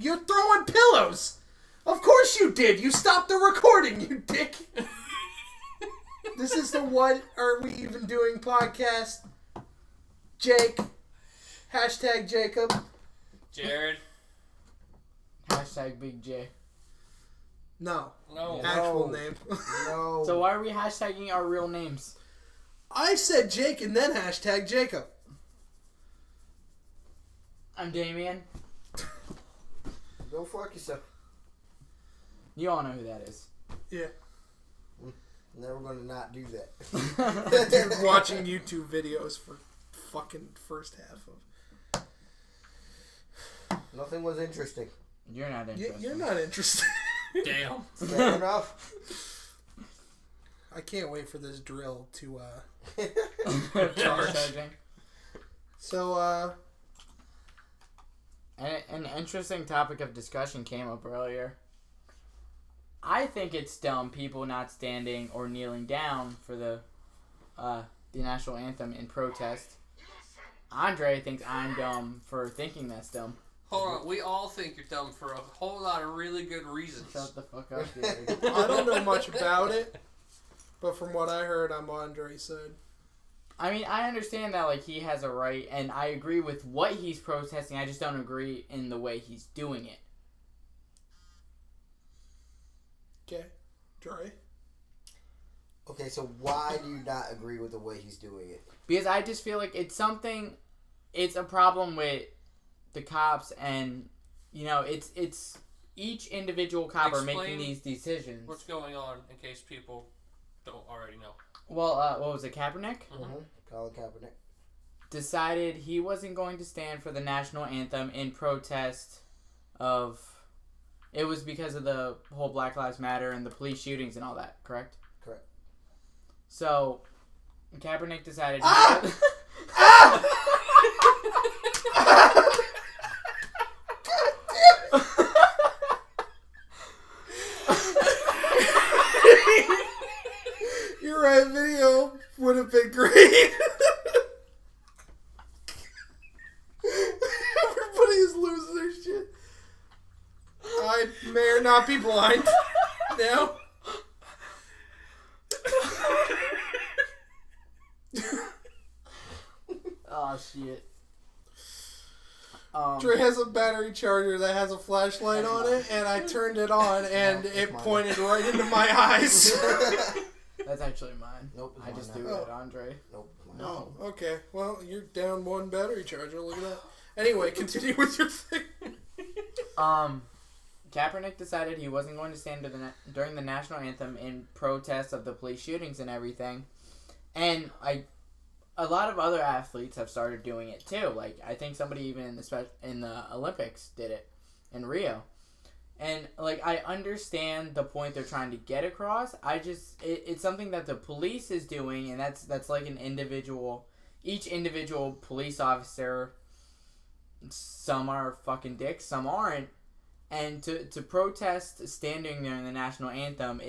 You're throwing pillows. Of course you did. You stopped the recording, you dick. This is the What Are We Even Doing podcast. Jake. Hashtag Jacob. Jarrid. Hashtag Big J. No. No. Actual name. No. So why are we hashtagging our real names? I said Jake and then hashtag Jacob. I'm Damian. Go fuck yourself. You all know who that is. Yeah. Never gonna not do that. Dude, watching YouTube videos for fucking first half of. Nothing was interesting. You're not interested. You're not interested. Damn. Fair enough. I can't wait for this drill to Charging. So An interesting topic of discussion came up earlier. I think it's dumb people not standing or kneeling down for the national anthem in protest. Andre thinks I'm dumb for thinking that's dumb. Hold on, we all think you're dumb for a whole lot of really good reasons. Shut the fuck up, dude. I don't know much about it, but from what I heard, I'm Andre's side. I mean, I understand that like he has a right, and I agree with what he's protesting. I just don't agree in the way he's doing it. Okay, Dre. Okay, so why do you not agree with the way he's doing it? Because I just feel like it's a problem with the cops, and it's each individual cop are making these decisions. What's going on in case people don't already know? Well, what was it, Kaepernick? Mm-hmm. Colin Kaepernick decided he wasn't going to stand for the national anthem in protest of... It was because of the whole Black Lives Matter and the police shootings and all that, correct? Correct. So, Kaepernick decided... You're right, video would have been great. Everybody is losing their shit. I may or not be blind now. Oh, shit. Dre has a battery charger that has a flashlight on it, and I turned it on, and it pointed right into my eyes. That's actually mine. Nope. I just threw it at Andre. Nope. No. Okay. Well, you're down one battery charger. Look at that. Anyway, continue with your thing. Kaepernick decided he wasn't going to stand during the national anthem in protest of the police shootings and everything. And a lot of other athletes have started doing it too. Like, I think somebody even in the Olympics did it in Rio. And, like, I understand the point they're trying to get across. It's something that the police is doing, and that's like each individual police officer, some are fucking dicks, some aren't. And to protest standing during the national anthem,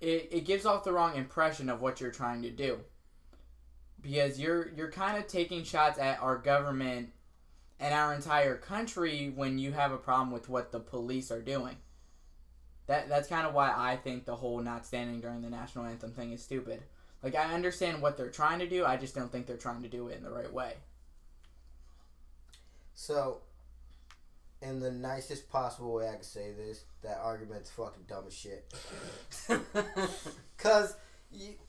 it gives off the wrong impression of what you're trying to do. Because you're kind of taking shots at our government and our entire country when you have a problem with what the police are doing. That's kind of why I think the whole not standing during the national anthem thing is stupid. Like, I understand what they're trying to do, I just don't think they're trying to do it in the right way. So, in the nicest possible way I can say this, that argument's fucking dumb as shit. Because,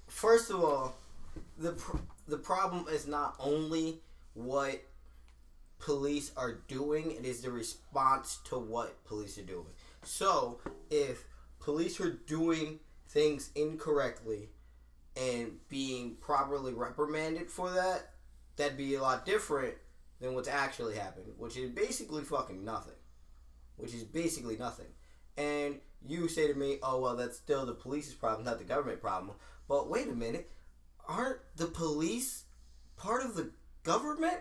first of all, the problem is not only what police are doing, it is the response to what police are doing. So, if police are doing things incorrectly and being properly reprimanded for that, that'd be a lot different than what's actually happening, which is basically fucking nothing. And you say to me, oh, well, that's still the police's problem, not the government problem. But wait a minute, aren't the police part of the government?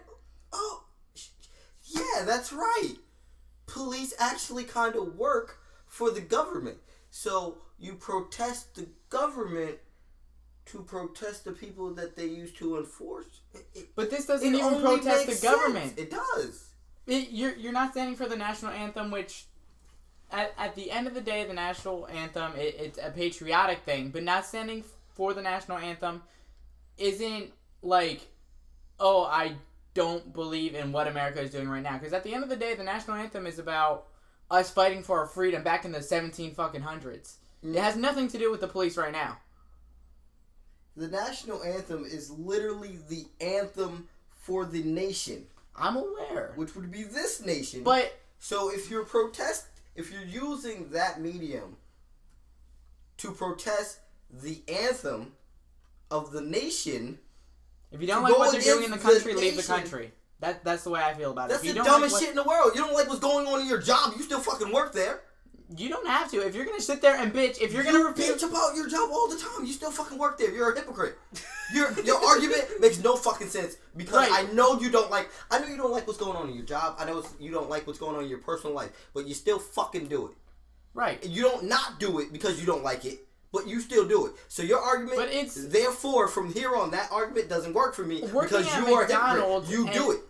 Oh, yeah, that's right. Police actually kind of work for the government. So you protest the government to protest the people that they use to enforce. But this doesn't even protest the government. Sense. It does. You're not standing for the national anthem, which at the end of the day, the national anthem it's a patriotic thing, but not standing for the national anthem isn't like, oh, I don't believe in what America is doing right now. Because at the end of the day, the national anthem is about us fighting for our freedom back in the 1700s. It has nothing to do with the police right now. The national anthem is literally the anthem for the nation. I'm aware. Which would be this nation. But so if you're using that medium to protest the anthem of the nation, if you don't like what they're doing in the country, leave the country. That's the way I feel about it. That's the dumbest shit in the world. You don't like what's going on in your job, you still fucking work there. You don't have to. If you're gonna sit there and bitch, if you're gonna repeat about your job all the time, you still fucking work there. You're a hypocrite. Your argument makes no fucking sense because I know you don't like what's going on in your job. I know you don't like what's going on in your personal life, but you still fucking do it. Right. You don't not do it because you don't like it, but you still do it. So your argument, therefore, from here on, that argument doesn't work for me because you are a hypocrite. You do it.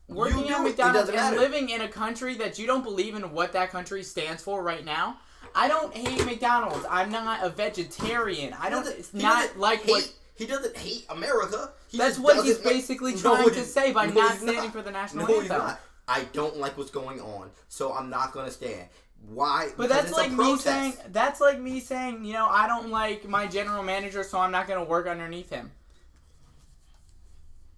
Working at McDonald's and living in a country that you don't believe in what that country stands for right now. I don't hate McDonald's. I'm not a vegetarian. He doesn't hate America. That's what he's basically trying to say by not standing for the national anthem. He's not. I don't like what's going on, so I'm not going to stand. Why? But that's like me saying. That's like me saying, you know, I don't like my general manager, so I'm not going to work underneath him.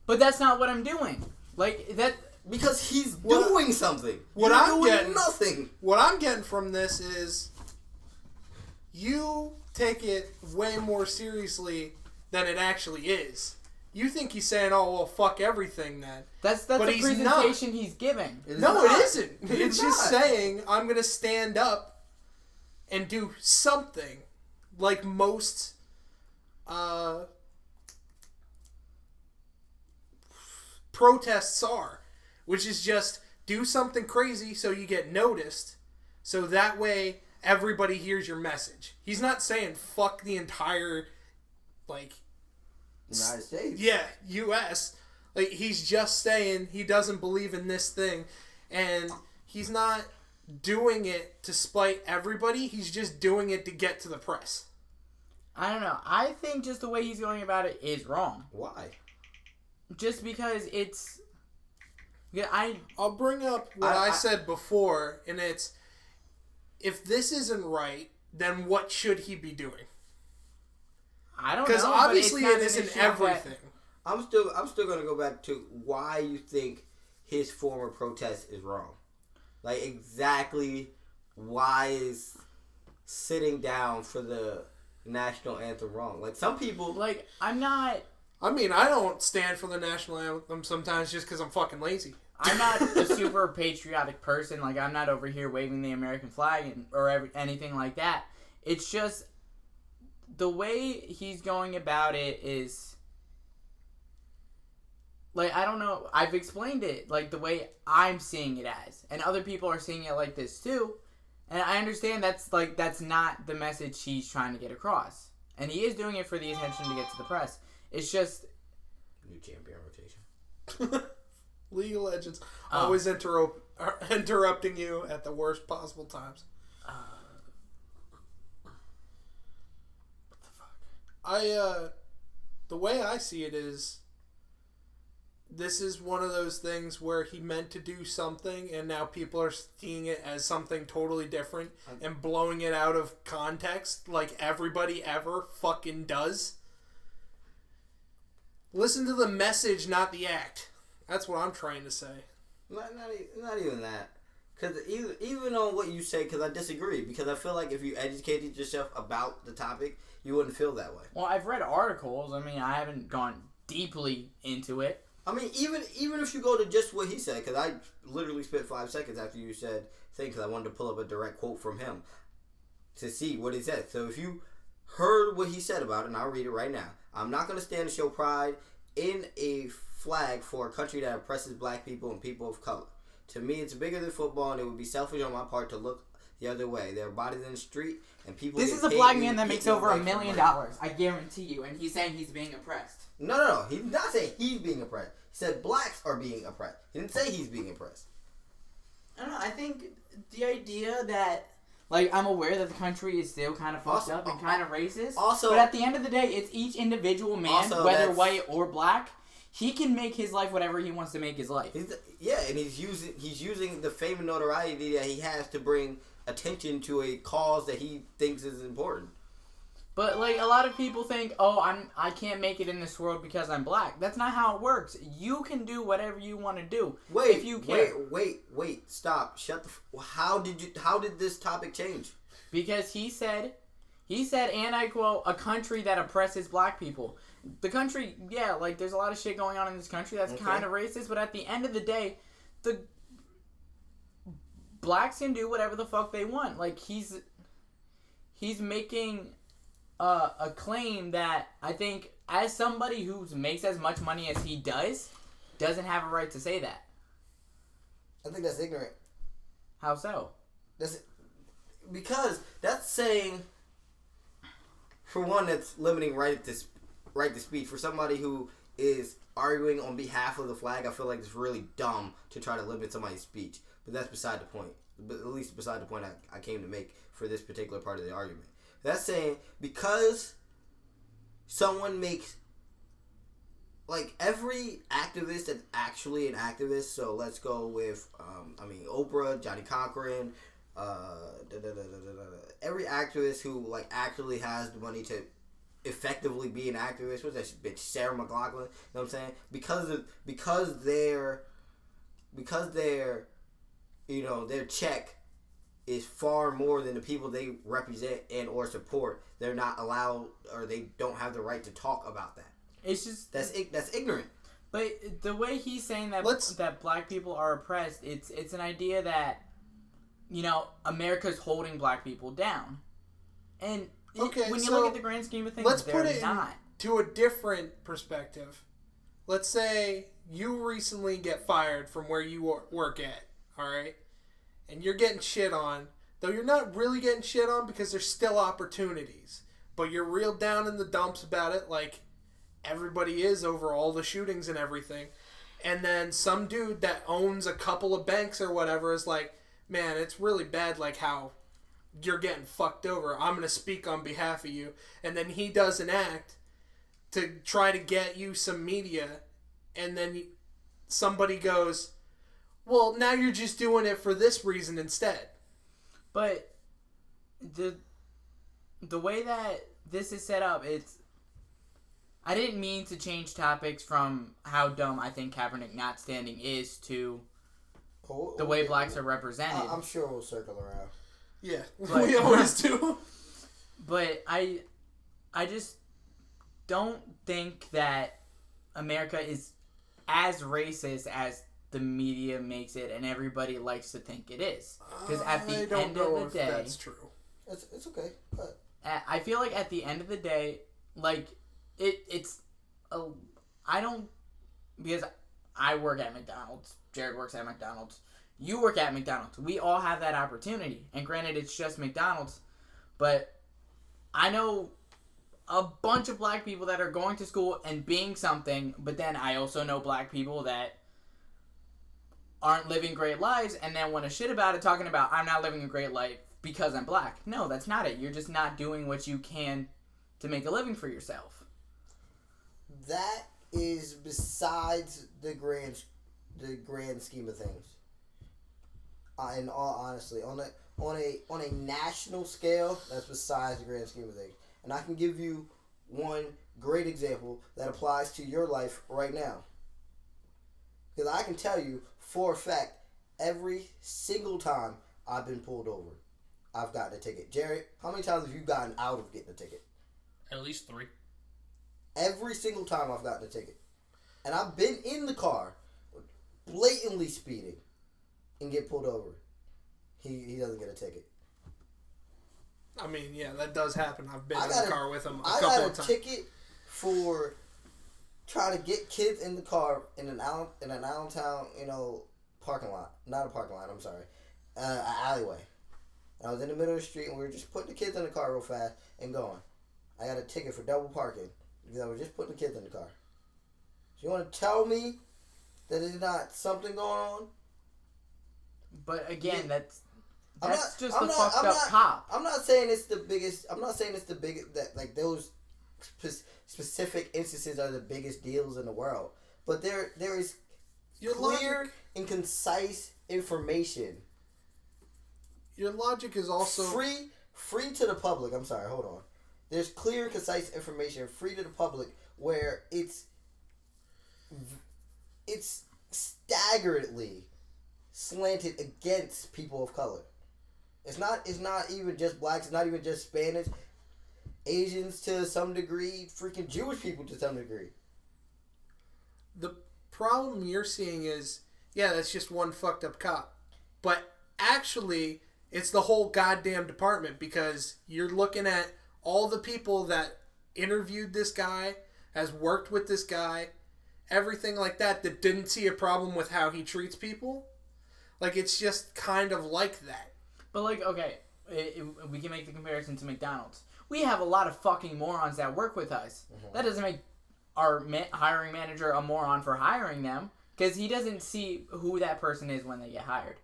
But that's not what I'm doing. Like that because he's doing something. What I'm getting nothing. What I'm getting from this is you take it way more seriously than it actually is. You think he's saying, "Oh well, fuck everything." Then that's the presentation he's giving. It isn't. It's just saying I'm gonna stand up and do something, like most. Protests are, which is just do something crazy so you get noticed, so that way everybody hears your message. He's not saying fuck the entire United States. Yeah, U.S. Like he's just saying he doesn't believe in this thing, and he's not doing it to spite everybody. He's just doing it to get to the press. I don't know. I think just the way he's going about it is wrong. Why? Just because it's... Yeah, I'll bring up what I said before, and it's, if this isn't right, then what should he be doing? I don't know. Because obviously it isn't everything. I'm still going to go back to why you think his former protest is wrong. Like, exactly why is sitting down for the national anthem wrong? Like, some people... Like, I'm not... I mean, I don't stand for the national anthem sometimes just because I'm fucking lazy. I'm not a super patriotic person. Like, I'm not over here waving the American flag or anything like that. It's just the way he's going about it is... Like, I don't know. I've explained it, like, the way I'm seeing it as. And other people are seeing it like this, too. And I understand that's not the message he's trying to get across. And he is doing it for the attention to get to the press. It's just... New champion rotation. League of Legends. Always interrupting you at the worst possible times. What the fuck? The way I see it is... This is one of those things where he meant to do something and now people are seeing it as something totally different and blowing it out of context like everybody ever fucking does. Listen to the message, not the act. That's what I'm trying to say. Not even that. Because even on what you say, because I disagree. Because I feel like if you educated yourself about the topic, you wouldn't feel that way. Well, I've read articles. I mean, I haven't gone deeply into it. I mean, even if you go to just what he said, because I literally spent 5 seconds after you said thing, because I wanted to pull up a direct quote from him to see what he said. So if you heard what he said about it, and I'll read it right now. I'm not going to stand to show pride in a flag for a country that oppresses black people and people of color. To me, it's bigger than football, and it would be selfish on my part to look the other way. There are bodies in the street, and people. This is a black man that makes over $1 million. I guarantee you, and he's saying he's being oppressed. No. He's not saying he's being oppressed. He said blacks are being oppressed. He didn't say he's being oppressed. I think the idea that, like, I'm aware that the country is still kind of fucked up and kind of racist. Also, but at the end of the day, it's each individual man, whether white or black. He can make his life whatever he wants to make his life. And he's using the fame and notoriety that he has to bring attention to a cause that he thinks is important. But like a lot of people think, I can't make it in this world because I'm black. That's not how it works. You can do whatever you want to do. Wait, stop. Shut the. How did this topic change? Because he said, and I quote, a country that oppresses black people. The country, yeah, like there's a lot of shit going on in this country that's kind of racist, but at the end of the day, the blacks can do whatever the fuck they want. Like he's making a claim that I think as somebody who makes as much money as he doesn't have a right to say that. I think that's ignorant. How so? Because that's saying, for one, that's limiting right to speech. For somebody who is arguing on behalf of the flag, I feel like it's really dumb to try to limit somebody's speech. But that's beside the point. But at least beside the point I came to make for this particular part of the argument. That's saying because someone makes, like, every activist that's actually an activist. So let's go with, Oprah, Johnny Cochran, every activist who like actually has the money to effectively be an activist. What's that bitch, Sarah McLachlan? You know what I'm saying? Because their their check is far more than the people they represent and or support. They're not allowed, or they don't have the right to talk about that. It's just that's ignorant. But the way he's saying that that black people are oppressed, it's an idea that, you know, America's holding black people down, and when you look at the grand scheme of things, let's put it not. To a different perspective. Let's say you recently get fired from where you work at, all right? And you're getting shit on, though you're not really getting shit on because there's still opportunities. But you're real down in the dumps about it, like everybody is over all the shootings and everything. And then some dude that owns a couple of banks or whatever is like, man, it's really bad, like how you're getting fucked over. I'm going to speak on behalf of you. And then he does an act to try to get you some media. And then somebody goes, well, now you're just doing it for this reason instead. But the way that this is set up, I didn't mean to change topics from how dumb I think Kaepernick not standing is to the way blacks are represented. I'm sure we'll circle around. Yeah, we always do. But I just don't think that America is as racist as the media makes it and everybody likes to think it is. Because at the end of the day, that's true. It's okay. But I feel like at the end of the day, like because I work at McDonald's, Jarrid works at McDonald's, you work at McDonald's. We all have that opportunity. And granted, it's just McDonald's, but I know a bunch of black people that are going to school and being something, but then I also know black people that aren't living great lives and then want to shit about it, talking about, I'm not living a great life because I'm black. No, that's not it. You're just not doing what you can to make a living for yourself. That is besides the grand scheme of things. In all honesty, on a national scale, that's besides the grand scheme of things. And I can give you one great example that applies to your life right now. Because I can tell you for a fact, every single time I've been pulled over, I've gotten a ticket. Jarrid, how many times have you gotten out of getting a ticket? At least 3. Every single time I've gotten a ticket. And I've been in the car blatantly speeding and get pulled over. He doesn't get a ticket. I mean, yeah, that does happen. I've been in the car with him a couple of times. I got a ticket for trying to get kids in the car in an Allentown, parking lot. Not a parking lot, I'm sorry. An alleyway. And I was in the middle of the street and we were just putting the kids in the car real fast and going. I got a ticket for double parking because I was just putting the kids in the car. So you want to tell me that there's not something going on? But again, that's I'm just not- the I'm fucked not- up cop. I'm not saying it's the biggest. I'm not saying it's the biggest. That like those specific instances are the biggest deals in the world. But there is Your clear logic, and concise information. your logic is also Free to the public. I'm sorry. Hold on. There's clear and concise information free to the public where it's staggeringly slanted against people of color. It's not even just blacks. It's not even just Spanish, Asians to some degree, freaking Jewish people to some degree. the problem you're seeing is, yeah, that's just one fucked up cop. But actually, it's the whole goddamn department, because you're looking at all the people that interviewed this guy, has worked with this guy, everything like that didn't see a problem with how he treats people. Like, it's just kind of like that. But like, okay, we can make the comparison to McDonald's. We have a lot of fucking morons that work with us. Mm-hmm. That doesn't make our hiring manager a moron for hiring them, because he doesn't see who that person is when they get hired.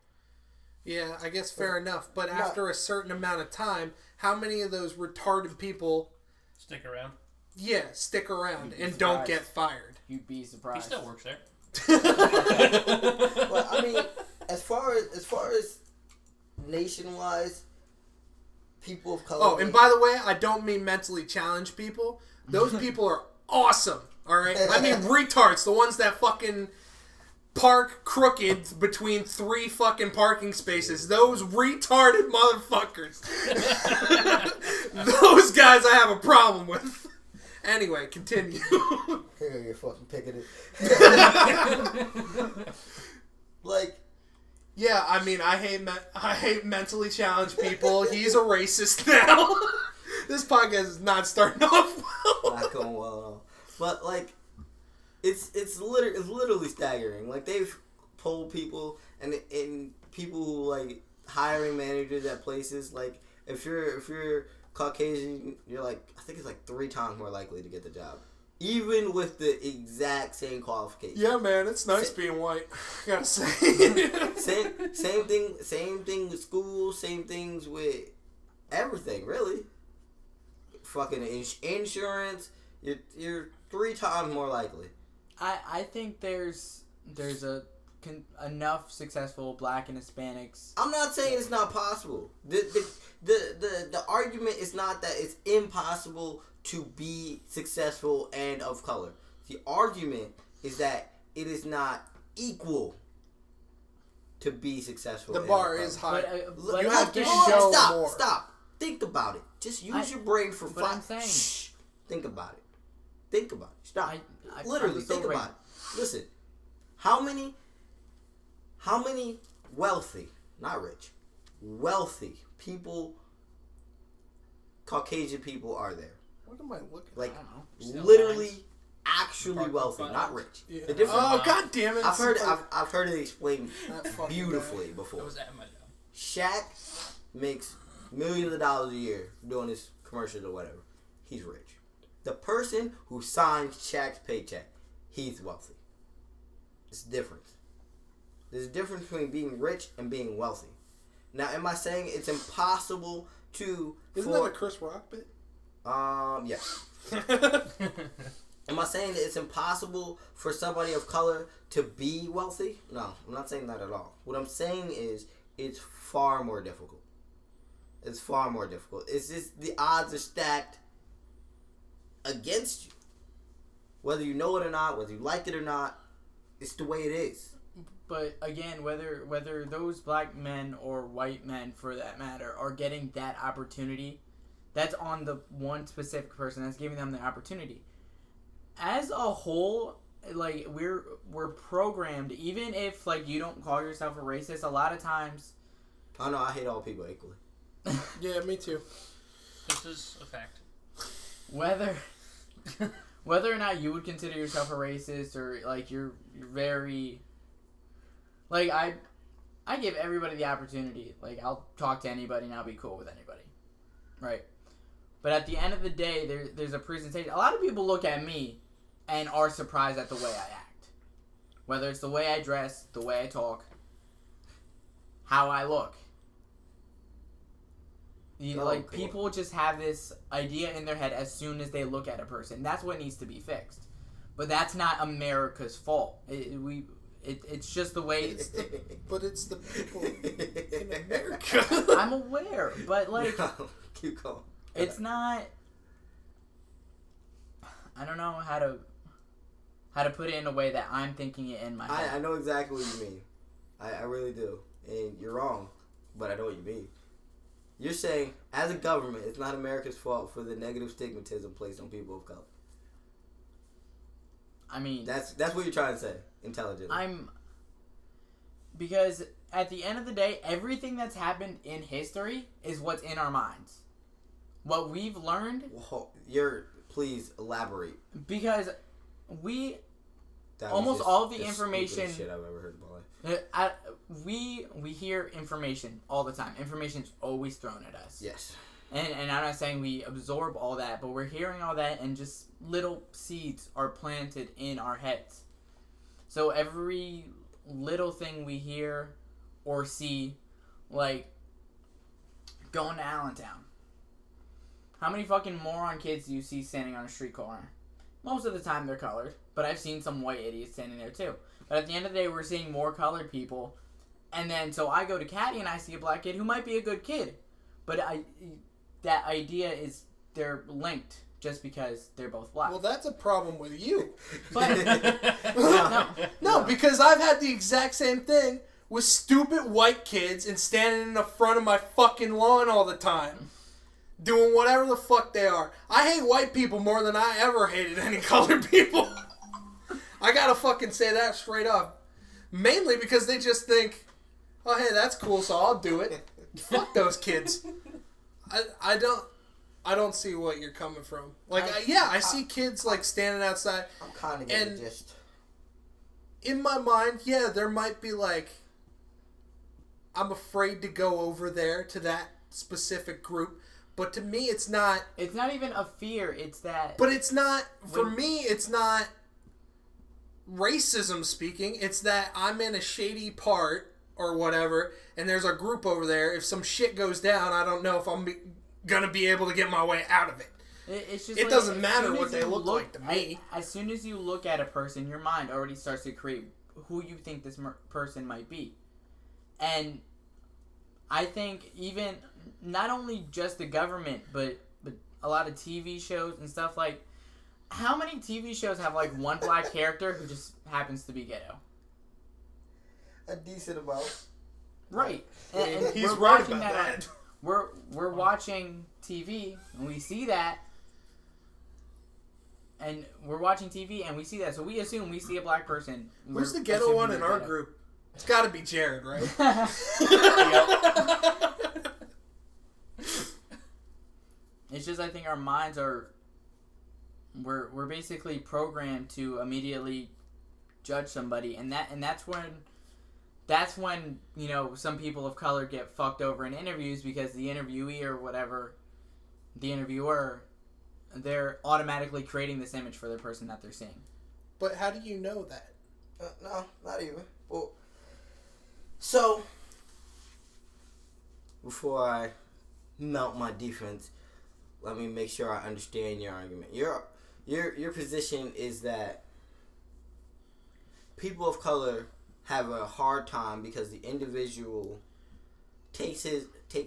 Yeah, I guess fair enough. But after a certain amount of time, how many of those retarded people Stick around. Yeah, stick around and don't get fired. You'd be surprised. He still works there. But I mean, as far as nation-wise, people of color. Oh, and by the way, I don't mean mentally challenged people. Those people are awesome. All right, I mean retards, the ones that fucking park crooked between 3 fucking parking spaces. Those retarded motherfuckers. Those guys I have a problem with. Anyway, continue. Here you're fucking picking it. Like, yeah, I mean, I hate mentally challenged people. He's a racist now. This podcast is not starting off well. Not going well at all. But like, it's literally staggering. Like, they've polled people and people who like hiring managers at places. Like, if you're Caucasian, you're like, I think it's like 3 times more likely to get the job, even with the exact same qualifications. Yeah, man, it's nice being white. I gotta say. Same thing with school. Same things with everything, really. Fucking insurance. You're 3 times more likely. I think there's enough successful Black and Hispanics. I'm not saying it's not possible. The argument is not that it's impossible to be successful and of color. The argument is that it is not equal to be successful. The bar is high. But you have to again, show stop, more. Stop. Think about it. Just use your brain for 5. I'm saying. Shh. Think about it. Think about it. Stop. Literally, I'm so think about it. Listen. How many wealthy, not rich, wealthy people, Caucasian people are there? What am I looking at? Like, I literally, actually wealthy, not rich. Yeah. The difference. Oh, god damn it. I've heard it explained beautifully before. I was at my job. Shaq makes millions of dollars a year doing his commercials or whatever. He's rich. The person who signs Shaq's paycheck, he's wealthy. It's different. There's a difference between being rich and being wealthy. Now, am I saying it's impossible to... Isn't that a Chris Rock bit? Yeah. Am I saying that it's impossible for somebody of color to be wealthy? No, I'm not saying that at all. What I'm saying is it's far more difficult. It's far more difficult. It's just the odds are stacked against you. Whether you know it or not, whether you like it or not, it's the way it is. But again, whether those black men or white men, for that matter, are getting that opportunity, that's on the one specific person that's giving them the opportunity. As a whole, like, we're programmed, even if like you don't call yourself a racist, a lot of times. Oh no, I hate all people equally. Yeah, me too. This is a fact. Whether or not you would consider yourself a racist, or like you're very, like, I give everybody the opportunity. Like, I'll talk to anybody and I'll be cool with anybody, right? But at the end of the day, there's a presentation. A lot of people look at me and are surprised at the way I act, whether it's the way I dress, the way I talk. how I look. Cool. People just have this idea in their head as soon as they look at a person. That's what needs to be fixed. But that's not America's fault. It's just the way. But it's the people in America. I'm aware, but like, No, keep going. it's not. I don't know how to put it in a way that I'm thinking it in my head. I know exactly what you mean. I really do. And you're wrong, but I know what you mean. You're saying, as a government, it's not America's fault for the negative stigmatism placed on people of color. I mean, That's what you're trying to say, intelligently. Because at the end of the day, everything that's happened in history is what's in our minds. What we've learned. Well, please elaborate. Because That was almost just all of the the information. stupidest shit I've ever heard in my life. We hear information all the time. Information's always thrown at us. Yes. And I'm not saying we absorb all that, but we're hearing all that, and just little seeds are planted in our heads. So every little thing we hear or see, like going to Allentown. How many fucking moron kids do you see standing on a street corner? Most of the time they're colored, but I've seen some white idiots standing there too. But at the end of the day, we're seeing more colored people. And then, so I go to Caddy and I see a black kid who might be a good kid. But that idea is they're linked just because they're both black. Well, that's a problem with you. But, No, because I've had the exact same thing with stupid white kids and standing in the front of my fucking lawn all the time. Doing whatever the fuck they are. I hate white people more than I ever hated any colored people. I gotta fucking say that straight up. Mainly because they just think, oh, hey, that's cool, so I'll do it. Fuck those kids. I don't see what you're coming from. Like, I see kids, like, standing outside. I'm kind of getting just... In my mind, yeah, there might be, like, I'm afraid to go over there to that specific group. But to me, it's not... It's not even a fear, it's that... But it's not... For me, it's not racism speaking. It's that I'm in a shady part or whatever, and there's a group over there. If some shit goes down, I don't know if I'm going to be able to get my way out of it. It's just it like, doesn't matter what they look like to me. As soon as you look at a person, your mind already starts to create who you think this person might be. And I think even... Not only just the government, but a lot of TV shows and stuff. Like, how many TV shows have like one black character who just happens to be ghetto? A decent amount. Right. And He's we're right watching about that. We're watching TV and we see that. And we're watching TV and we see that. So we assume we see a black person. Who's the ghetto one in our group? It's got to be Jarrid, right? It's just I think our minds are we're basically programmed to immediately judge somebody, and that's when you know some people of color get fucked over in interviews because the interviewee or whatever, the interviewer, they're automatically creating this image for the person that they're seeing. But how do you know that? No, not even. Well, so before I mount my defense, let me make sure I understand your argument. Your position is that people of color have a hard time because the individual takes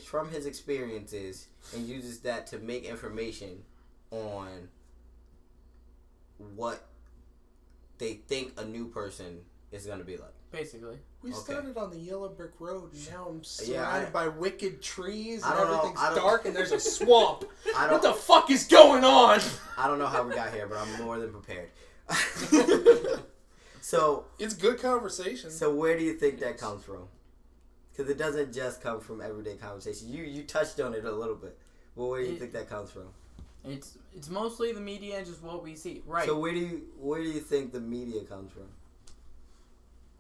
from his experiences and uses that to make information on what they think a new person is going to be like. Basically. We started on the yellow brick road, and now I'm surrounded Yeah, by wicked trees, I and don't know, everything's dark, and there's a swamp. I What the fuck is going on? I don't know how we got here, but I'm more than prepared. So It's good conversation. So where do you think that comes from? Because it doesn't just come from everyday conversation. You touched on it a little bit. Well, where do you think that comes from? It's mostly the media and just what we see. Right. So where do you think the media comes from?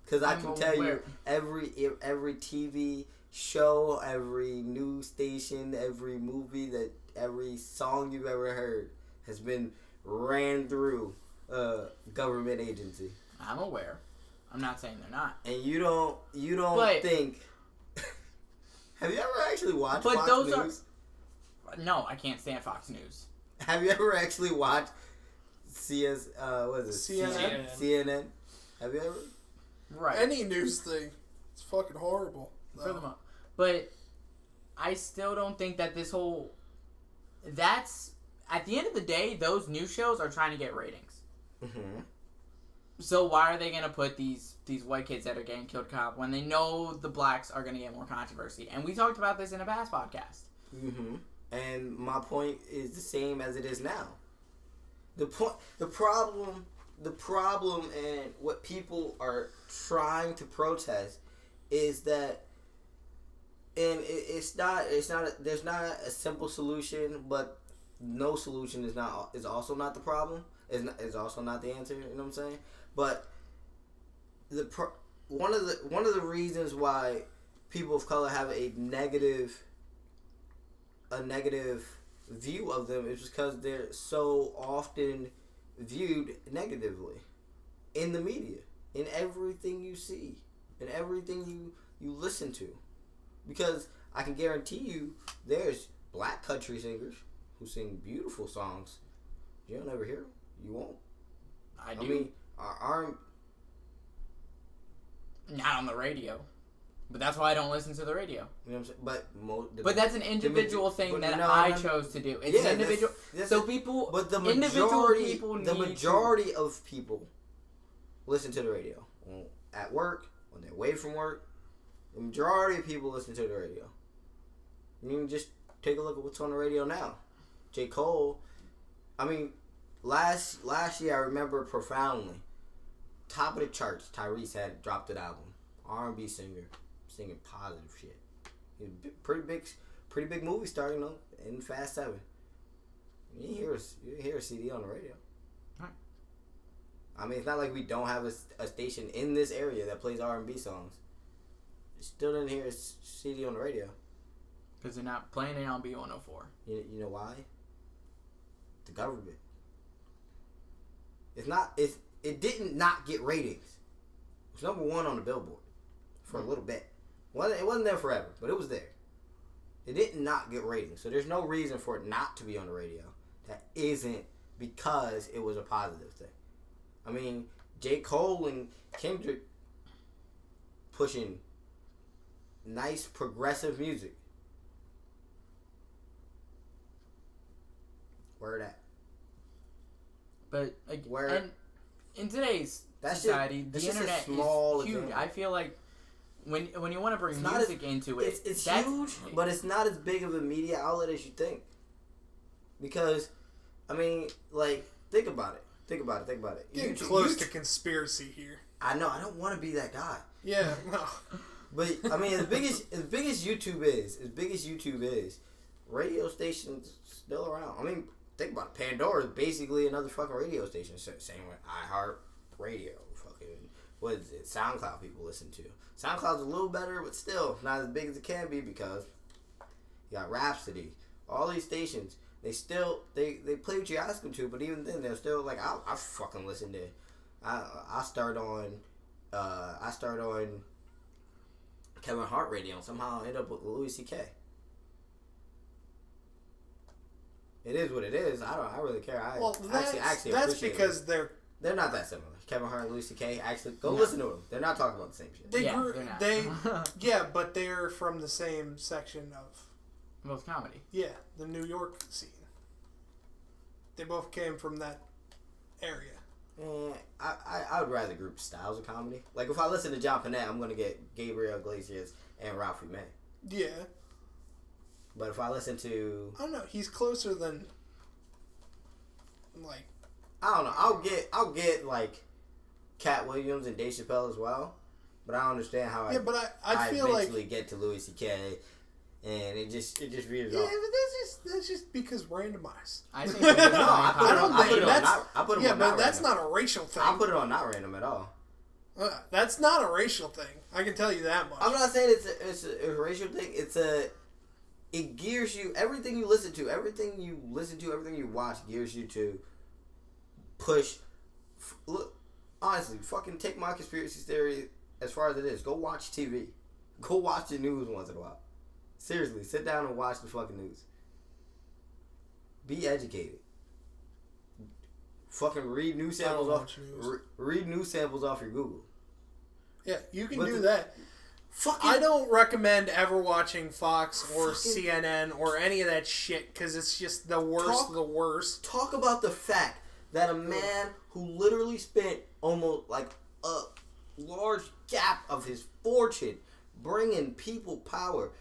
Because I can tell you every TV show, every news station, every movie, that every song you've ever heard has been ran through a government agency. I'm aware. I'm not saying they're not. And you don't think actually watch But Fox those News? No, I can't stand Fox News. Have you ever actually watched what is it? CNN? Have you ever? Right. Any news thing. It's fucking horrible. For the most. But I still don't think that this whole... That's... At the end of the day, those news shows are trying to get ratings. Mm-hmm. So why are they going to put these white kids that are getting killed cop when they know the blacks are going to get more controversy? And we talked about this in a past podcast. Mm-hmm. And my point is the same as it is now. The problem, and what people are trying to protest is that, and there's not a simple solution, but no solution is also not the problem. Is also not the answer. You know what I'm saying? But one of the reasons why people of color have a negative view of them is because they're so often viewed negatively in the media, in everything you see, in everything you listen to. Because I can guarantee you there's black country singers who sing beautiful songs. You'll never hear them. You won't. I do. I mean, aren't... Not on the radio. But that's why I don't listen to the radio. You know what I'm saying? But that's an individual thing that I chose to do. It's an individual. So people... But the majority of people listen to the radio. At work, when they're away from work, the majority of people listen to the radio. I mean, just take a look at what's on the radio now. J. Cole, I mean, last year I remember profoundly, top of the charts, Tyrese had dropped an album. R&B singer, singing positive shit. He's a pretty big movie star, you know, in Fast 7. You didn't hear a CD on the radio. Right. I mean, it's not like we don't have a station in this area that plays R&B songs. You still didn't hear a CD on the radio. Because they're not playing it on B104. You know why? The government. It didn't not get ratings. It was number 1 on the Billboard for a little bit. It wasn't there forever, but it was there. It didn't not get ratings, so there's no reason for it not to be on the radio. That isn't because it was a positive thing. I mean, J. Cole and Kendrick pushing nice progressive music. Word at? But Where? And in today's society, the internet is huge. Example. I feel like when you want to bring It's music into it, it's huge, but it's not as big of a media outlet as you think. Because, I mean, like, think about it. Getting close to conspiracy here. I know. I don't want to be that guy. Yeah, no. But I mean, as big as YouTube is, radio stations still around. I mean, think about it. Pandora is basically another fucking radio station. Same with iHeart Radio. Fucking, what is it? SoundCloud people listen to. SoundCloud's a little better, but still not as big as it can be because you got Rhapsody. All these stations, they play what you ask them to, but even then, they're still like, I fucking listen to. I start on Kevin Hart radio and somehow end up with Louis C.K. It is what it is. I really care. Actually that's appreciate because it. They're not that similar. Kevin Hart and Louis C.K. actually go listen to them. They're not talking about the same shit. They're not. But they're from the same section of both comedy. Yeah, the New York scene. They both came from that area. I would rather group styles of comedy. Like, if I listen to John Panette, I'm gonna get Gabriel Iglesias and Ralphie May. Yeah. But if I listen to, I don't know, he's closer than, like, I don't know. I'll get like Cat Williams and Dave Chappelle as well. But I don't understand how I feel eventually get to Louis C.K. and it just veers off. Yeah, but that's just because randomized. I think I put him on but that's random. not a racial thing. I put it on not random at all. That's not a racial thing. I can tell you that much. I'm not saying it's a racial thing. It gears you. Everything you listen to, everything you watch gears you to push. Look, honestly, fucking take my conspiracy theory as far as it is. Go watch TV. Go watch the news once in a while. Seriously, sit down and watch the fucking news. Be educated. Fucking read news samples off. Read news samples off your Google. Yeah, you can do that. Fucking, I don't recommend ever watching Fox or CNN or any of that shit because it's just the worst of the worst. Talk about the fact that a man who literally spent almost like a large gap of his fortune bringing people power,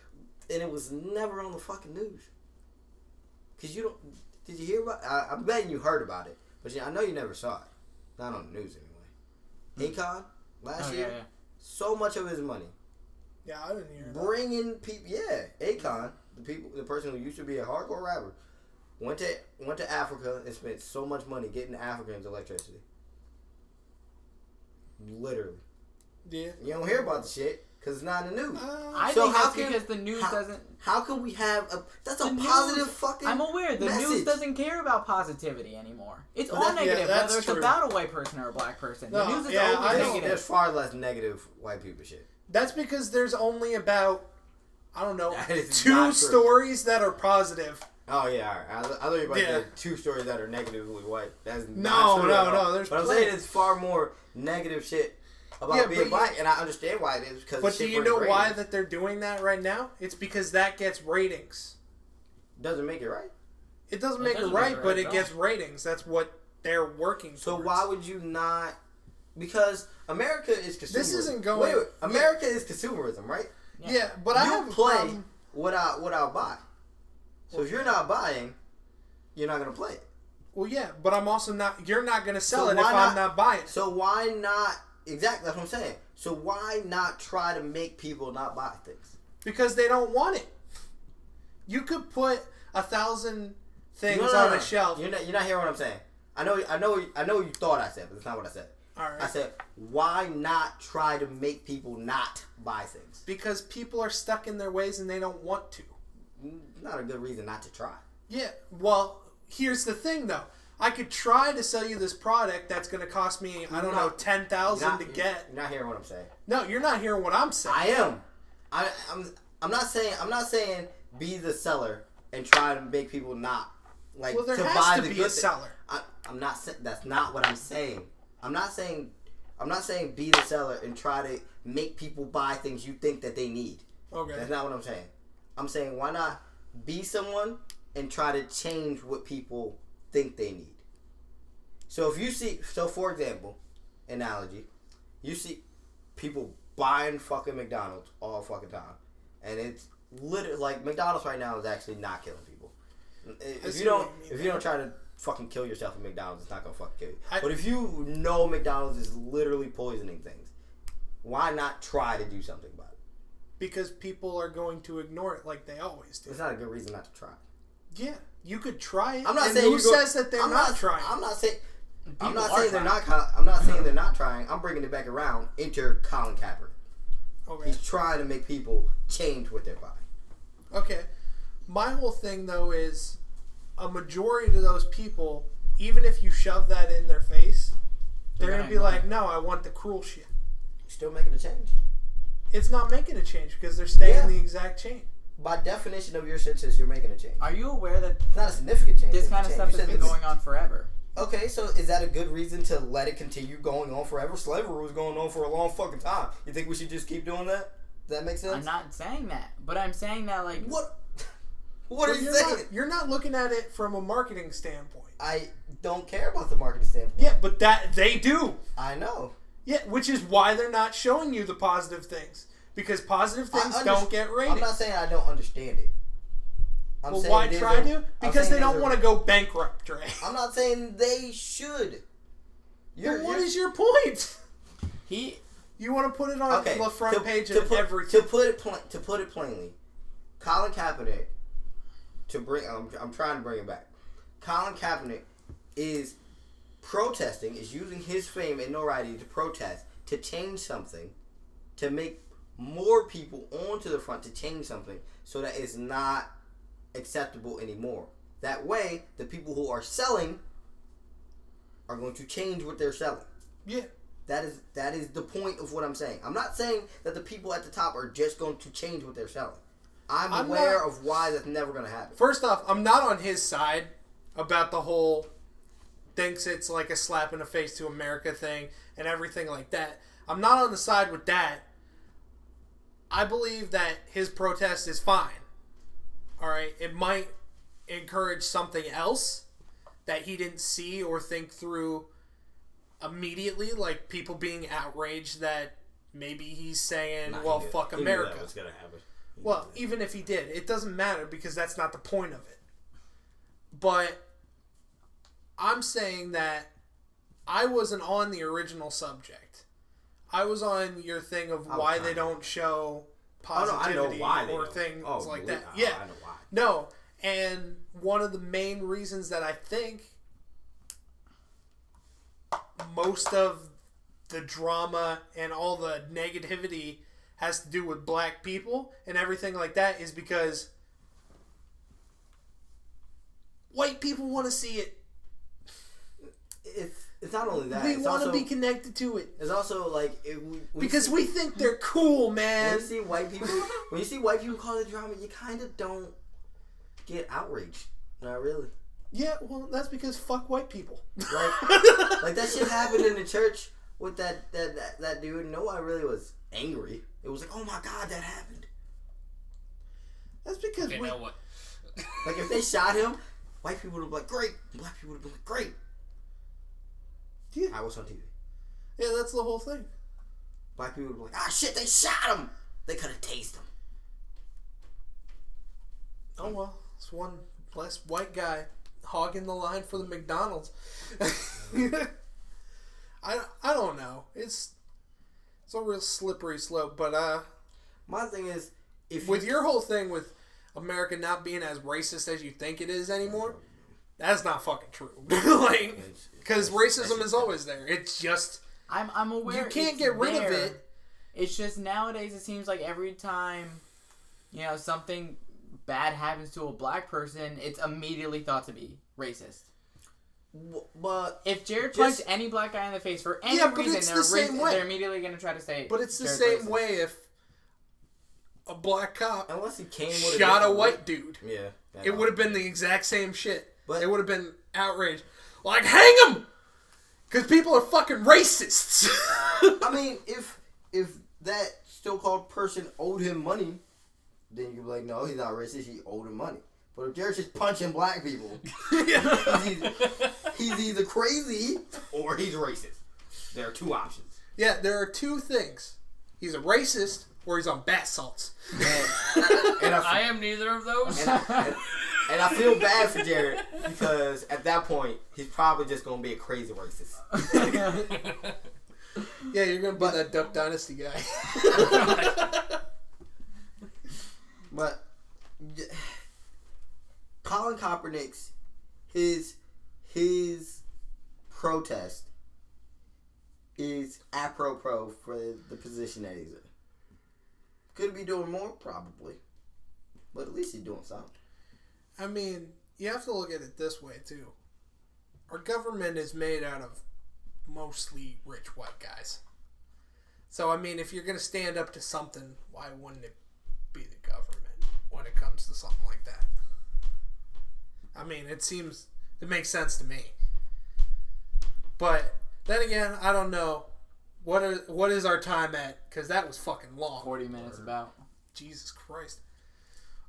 and it was never on the fucking news. Cause you don't. Did you hear about? I'm betting you heard about it, but I know you never saw it. Not on the news anyway. Akon last year, so much of his money. Yeah, I didn't hear that. Bringing people, Akon, the person who used to be a hardcore rapper, went to Africa and spent so much money getting Africans electricity. Literally. Yeah. You don't hear about the shit because it's not in the news. I think that's because the news doesn't. How can we have that's a news, positive fucking? I'm aware the message. News doesn't care about positivity anymore. It's But all that's- negative, that's whether it's true. about a white person or a black person. No, The news is yeah, always I don't- negative. There's far less negative white people shit. That's because there's only about, I don't know, That is 2 not true. stories that are positive. Oh yeah, all right. I thought you were about to Yeah. say 2 stories that are negatively white. That's No, not true no, at all. no, there's But I'm plenty. saying it's far more negative shit about Yeah, being but black, and I understand why it is because. But do you know why that they're doing that right now? It's because that gets ratings. doesn't make it right? It doesn't It make doesn't it make right, it but right it at gets ratings. That's what they're working So towards. why would you not? Because America is consumerism. This isn't going- Wait. America is consumerism, right? Yeah, but I You have a play problem. without buy. So if you're not buying, you're not gonna play it. Well, yeah, but I'm also not. You're not going to sell So it if why I'm not- not buying it. So why not? Exactly, that's what I'm saying. So why not try to make people not buy things? Because they don't want it. You could put 1,000 things No, on no. a shelf. You're not hearing what I'm saying. I know what you thought I said, but that's not what I said. All right. I said, why not try to make people not buy things? Because people are stuck in their ways and they don't want to. Not a good reason not to try. Yeah, well, here's the thing though. I could try to sell you this product that's going to cost me, I don't know, $10,000 to get. You're not hearing what I'm saying. No, you're not hearing what I'm saying. I am. I'm not saying be the seller and try to make people not like Well, there to has buy to the be good a seller. I'm not saying that's not what I'm saying. I'm not saying be the seller and try to make people buy things you think that they need. Okay. That's not what I'm saying. I'm saying why not be someone and try to change what people think they need. So if you see, for example, analogy, you see people buying fucking McDonald's all fucking time, and it's literally like McDonald's right now is actually not killing people. If you don't try to fucking kill yourself at McDonald's, it's not gonna fucking kill you. But if you know McDonald's is literally poisoning things, why not try to do something about it? Because people are going to ignore it like they always do. It's not a good reason not to try. Yeah, you could try it. I'm not and saying who says that they're not trying? I'm not saying. I'm People not are saying they're trying. not. I'm not saying they're not trying. I'm bringing it back around. Enter Colin Kaepernick. Okay. He's trying to make people change what they're buying. Okay. My whole thing though is a majority of those people, even if you shove that in their face, they're gonna be like, "No, I want the cruel shit." You're still making a change. It's not making a change because they're staying the exact chain. By definition of your sentence, you're making a change. Are you aware that It's not a significant change. this it's a kind of change. stuff You has said been this- going on forever? Okay, so is that a good reason to let it continue going on forever? Slavery was going on for a long fucking time. You think we should just keep doing that? Does that make sense? I'm not saying that, but I'm saying that like What? What are But you saying? you're not looking at it from a marketing standpoint. I don't care about the marketing standpoint. Yeah, but that they do. I know. Yeah, which is why they're not showing you the positive things. Because positive things don't get rated. I'm not saying I don't understand it. I'm Well, saying why there's try a- to? I'm Because saying they don't there's a- want to go bankrupt, Dre. I'm not saying they should. Then what is your point? he You want to put it on the front page of everything. To put it plainly, Colin Kaepernick. I'm trying to bring it back. Colin Kaepernick is protesting, is using his fame and notoriety to protest, to change something, to make more people onto the front to change something so that it's not acceptable anymore. That way, the people who are selling are going to change what they're selling. Yeah. That is the point of what I'm saying. I'm not saying that the people at the top are just going to change what they're selling. I'm aware of why that's never going to happen. First off, I'm not on his side about the whole thinks it's like a slap in the face to America thing and everything like that. I'm not on the side with that. I believe that his protest is fine. All right? It might encourage something else that he didn't see or think through immediately, like people being outraged that maybe he's saying, well, fuck America. That was gonna happen. Well, even if he did, it doesn't matter because that's not the point of it. But I'm saying that I wasn't on the original subject. I was on your thing of why they don't show positivity or things like that. Yeah. I know why. No, and one of the main reasons that I think most of the drama and all the negativity has to do with black people and everything like that is because white people want to see it. It's not only that. We want to be connected to it. It's also like because we think they're cool, man. When you see white people call it drama, you kind of don't get outraged. Not really. Yeah, well, that's because fuck white people. Like that shit happened in the church with that dude. No one really was angry. It was like, oh my god, that happened. That's because you know what? Like if they shot him, white people would have been like, great. Black people would have been like, great. Yeah. I was on TV. Yeah, that's the whole thing. Black people would be like, ah, shit, they shot him. They could have tased him. Oh well, it's one less white guy hogging the line for the McDonald's. I don't know. It's a real slippery slope, but my thing is, with your whole thing with America not being as racist as you think it is anymore, that's not fucking true. Like, because racism is always there. It's just I'm aware you can't get rid of it. It's just nowadays it seems like every time something bad happens to a black person, it's immediately thought to be racist. But if Jarrid punched any black guy in the face for any reason, they're immediately going to try to say. But it's the same way if a black cop shot a white dude. Yeah, it would have been the exact same shit. But it would have been outraged. Like, hang him! Because people are fucking racists. I mean, if that so-called person owed him money, then you'd be like, no, he's not racist, he owed him money. But if Jarrid's just punching black people, he's either crazy or he's racist. There are two options. Yeah, there are two things. He's a racist or he's on bath salts. And I am neither of those. And I feel bad for Jarrid because at that point, he's probably just going to be a crazy racist. Yeah, you're going to be that Duck Dynasty guy. But Colin Kaepernick's his protest is apropos for the position that he's in. Could be doing more, probably, but at least he's doing something. I mean, you have to look at it this way too. Our government is made out of mostly rich white guys. So I mean, if you're gonna stand up to something, why wouldn't it be the government when it comes to something like that? I mean, it makes sense to me. But then again, I don't know. What is our time at? Because that was fucking long. 40 minutes about. Jesus Christ.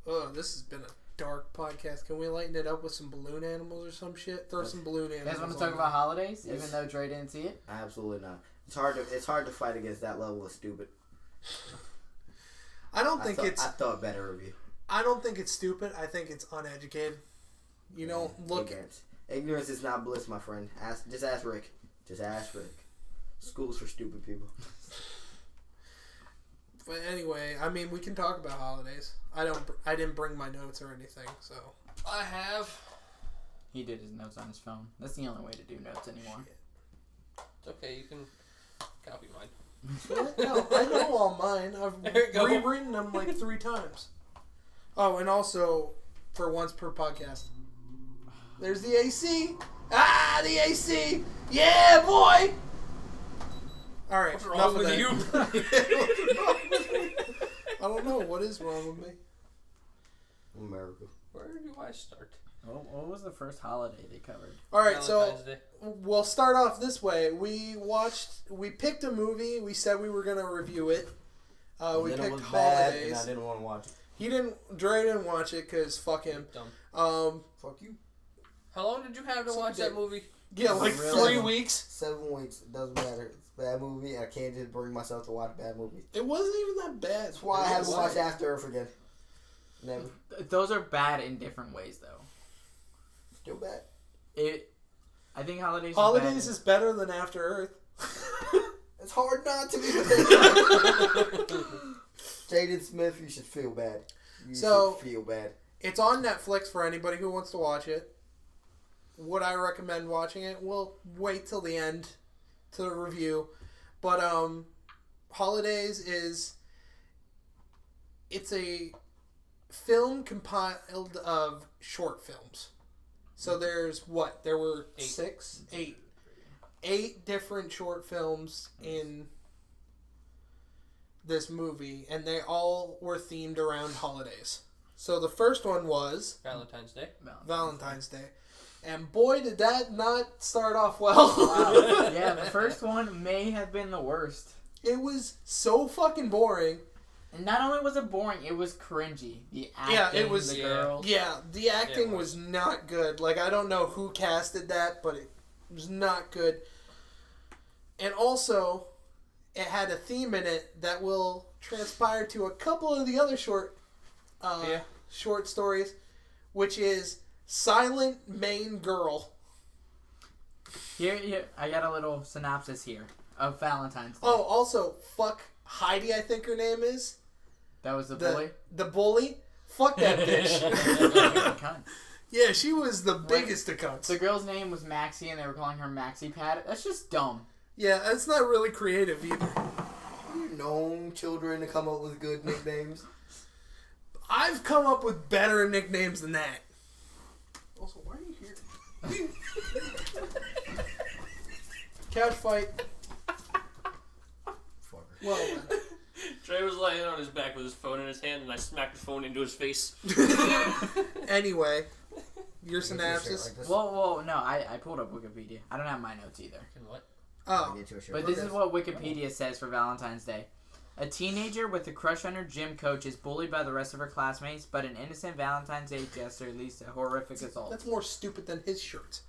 Ugh, this has been a dark podcast. Can we lighten it up with some balloon animals or some shit? Throw some balloon animals. You guys want to talk about holidays, even though Dre didn't see it? Absolutely not. It's hard to fight against that level of stupid. I thought better of you. I don't think it's stupid. I think it's uneducated. Look. Ignorance is not bliss, my friend. Just ask Rick. School's for stupid people. But anyway, I mean, we can talk about holidays. I didn't bring my notes or anything, so. I have. He did his notes on his phone. That's the only way to do notes anymore. It's okay, you can copy mine. No, I know all mine. I've rewritten them like 3 times. Oh, and also, for once per podcast, there's the AC. Ah, the AC. Yeah, boy. All right. What's wrong with you? I don't know. What is wrong with me? America. Where do I start? What was the first holiday they covered? All right, so Valentine's Day. we'll start off this way. We picked a movie. We said we were going to review it. We then picked it was Holidays. bad, and I didn't want to watch it. Dre didn't watch it because fuck him. Dumb. Fuck you. How long did you have to watch that movie? Yeah, like Really? 3 weeks. 7 weeks. It doesn't matter. It's a bad movie. I can't just bring myself to watch bad movies. It wasn't even that bad. That's why I haven't watched After Earth again. Never. Those are bad in different ways, though. Still bad. I think Holidays. Holidays is better than After Earth. It's hard not to be. Jaden Smith, you should feel bad. You should feel bad. It's on Netflix for anybody who wants to watch it. Would I recommend watching it? We'll wait till the end to the review. But Holidays it's a film compiled of short films. So there were 8 different short films in this movie, and they all were themed around holidays. So the first one was Valentine's Day. Valentine's Day. And boy, did that not start off well. Wow. Yeah, the first one may have been the worst. It was so fucking boring. And not only was it boring, it was cringy. The acting, it was. the girls. Yeah, the acting was not good. Like, I don't know who casted that, but it was not good. And also, it had a theme in it that will transpire to a couple of the other short stories, which is Silent Main Girl. Here, I got a little synopsis here of Valentine's Day. Oh, also, fuck Heidi, I think her name is. That was the bully? The bully? Fuck that bitch. Cunt. Yeah, she was the biggest of cunts. The girl's name was Maxie, and they were calling her Maxie Pad. That's just dumb. Yeah, that's not really creative either. You know children to come up with good nicknames. I've come up with better nicknames than that. Also, why are you here? Couch fight. Well done. Trey was laying on his back with his phone in his hand, and I smacked the phone into his face. Anyway, your synopsis. Well, no, I pulled up Wikipedia. I don't have my notes either. And what? Oh. But this is what Wikipedia says for Valentine's Day. A teenager with a crush on her gym coach is bullied by the rest of her classmates, but an innocent Valentine's Day gesture leads to horrific assault. That's more stupid than his shirt.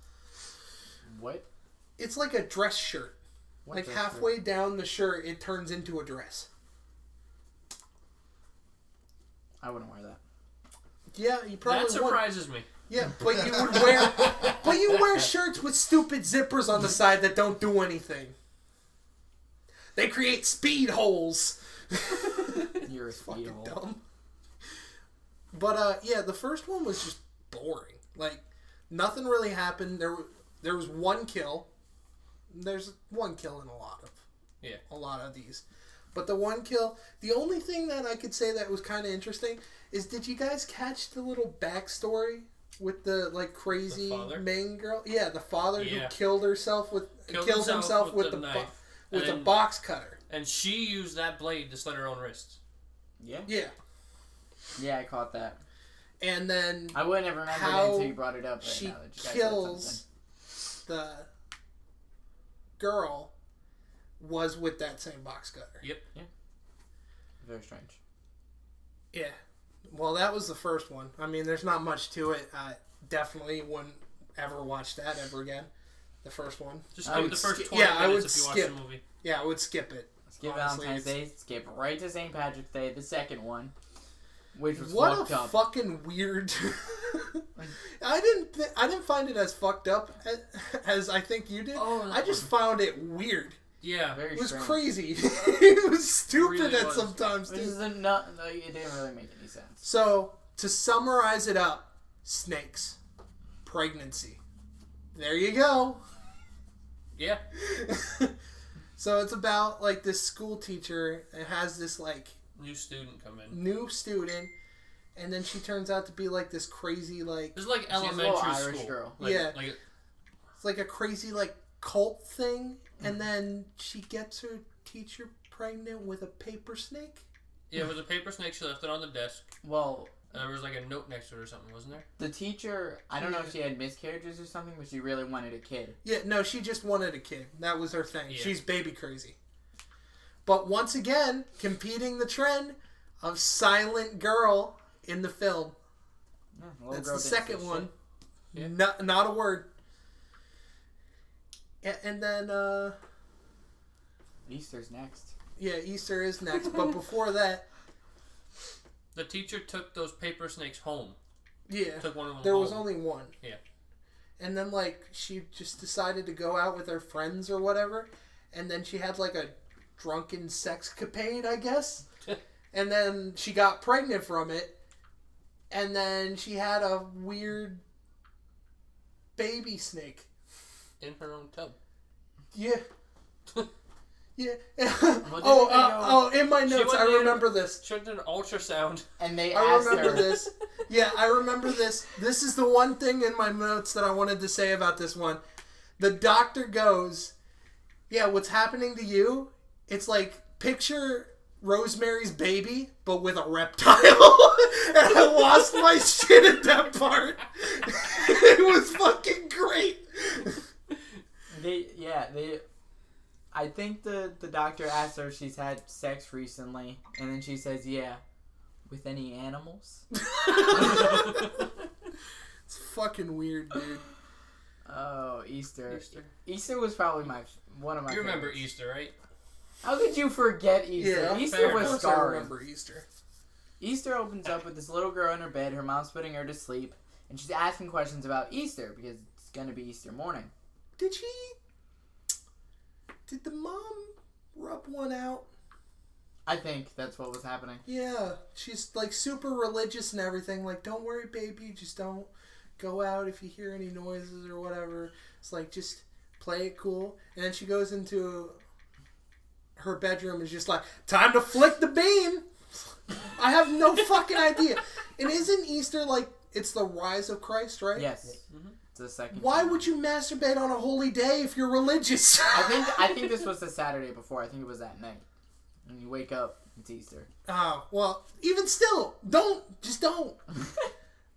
What? It's like a dress shirt. Like halfway down the shirt, it turns into a dress. I wouldn't wear that. Yeah, you probably That surprises me. Yeah, but you would wear, shirts with stupid zippers on the side that don't do anything. They create speed holes. You're a speed hole. Dumb. But yeah, the first one was just boring. Like, nothing really happened. There was one kill. There's one kill in a lot of these. But the one kill, the only thing that I could say that was kind of interesting is, did you guys catch the little backstory with the like crazy main girl? Yeah, the father who killed himself with a box cutter. And she used that blade to slit her own wrists. Yeah. Yeah. Yeah, I caught that. And then I wouldn't have remembered it until you brought it up. Right she now that you guys kills the girl was with that same box cutter. Yep. Yeah. Very strange. Yeah. Well, that was the first one. I mean, there's not much to it. I definitely wouldn't ever watch that ever again. The first one. Just skip the first 20 minutes if you watch the movie. Yeah, I would skip it. Skip Valentine's Day. Skip right to St. Patrick's Day, the second one, which was what fucked up. Fucking weird. I didn't find it as fucked up as I think you did. I just found it weird. Yeah, very. It was strange. Crazy. It was stupid really at sometimes. Which is it didn't really make any sense. So to summarize it up, snakes, pregnancy. There you go. Yeah. So it's about like this school teacher and has this like new student come in. And then she turns out to be like this crazy like. It's like elementary Irish school. girl. It's like a crazy like cult thing, and then she gets her teacher pregnant with a paper snake. Yeah, it was a paper snake. She left it on the desk. Well, There was like a note next to it or something, wasn't there? The teacher, I don't know if she had miscarriages or something, but she really wanted a kid. Yeah, no, she just wanted a kid. That was her thing. Yeah. She's baby crazy. But once again, competing the trend of silent girl in the film. Yeah, That's the second one. Yeah. Not a word. And then, Easter's next. yeah, Easter is next. But before that, The teacher took those paper snakes home. yeah, Took one of them there home. was only one. Yeah. And then, like, she just decided to go out with her friends or whatever. And then she had, like, a drunken sexcapade, I guess. And then she got pregnant from it. And then she had a weird baby snake. In her own tub. Yeah. Yeah. Well, in my notes, I remember this. She went to an ultrasound. And they I asked remember her. this. Yeah, I remember this. This is the one thing in my notes that I wanted to say about this one. The doctor goes, yeah, what's happening to you? It's like, picture Rosemary's Baby, but with a reptile. And I lost my shit at that part. It was fucking great. I think the doctor asked her if she's had sex recently, and then she says, yeah. With any animals? It's fucking weird, dude. Oh, Easter. Easter was probably one of my You remember favorites. Easter, right? How could you forget Easter? Yeah, Easter fair was enough. I scarring. remember Easter. Easter opens up with this little girl in her bed. Her mom's putting her to sleep, and she's asking questions about Easter because it's gonna be Easter morning. Did the mom rub one out? I think that's what was happening. Yeah, she's like super religious and everything. Like, don't worry, baby, just don't go out if you hear any noises or whatever. It's like, just play it cool. And then she goes into her bedroom and is just like, time to flick the bean. I have no fucking idea. And isn't Easter like, it's the rise of Christ, right? Yes. Mm-hmm. It's the second. Why would you masturbate on a holy day if you're religious? I think this was the Saturday before. I think it was that night. When you wake up, it's Easter. Oh, well, even still, don't.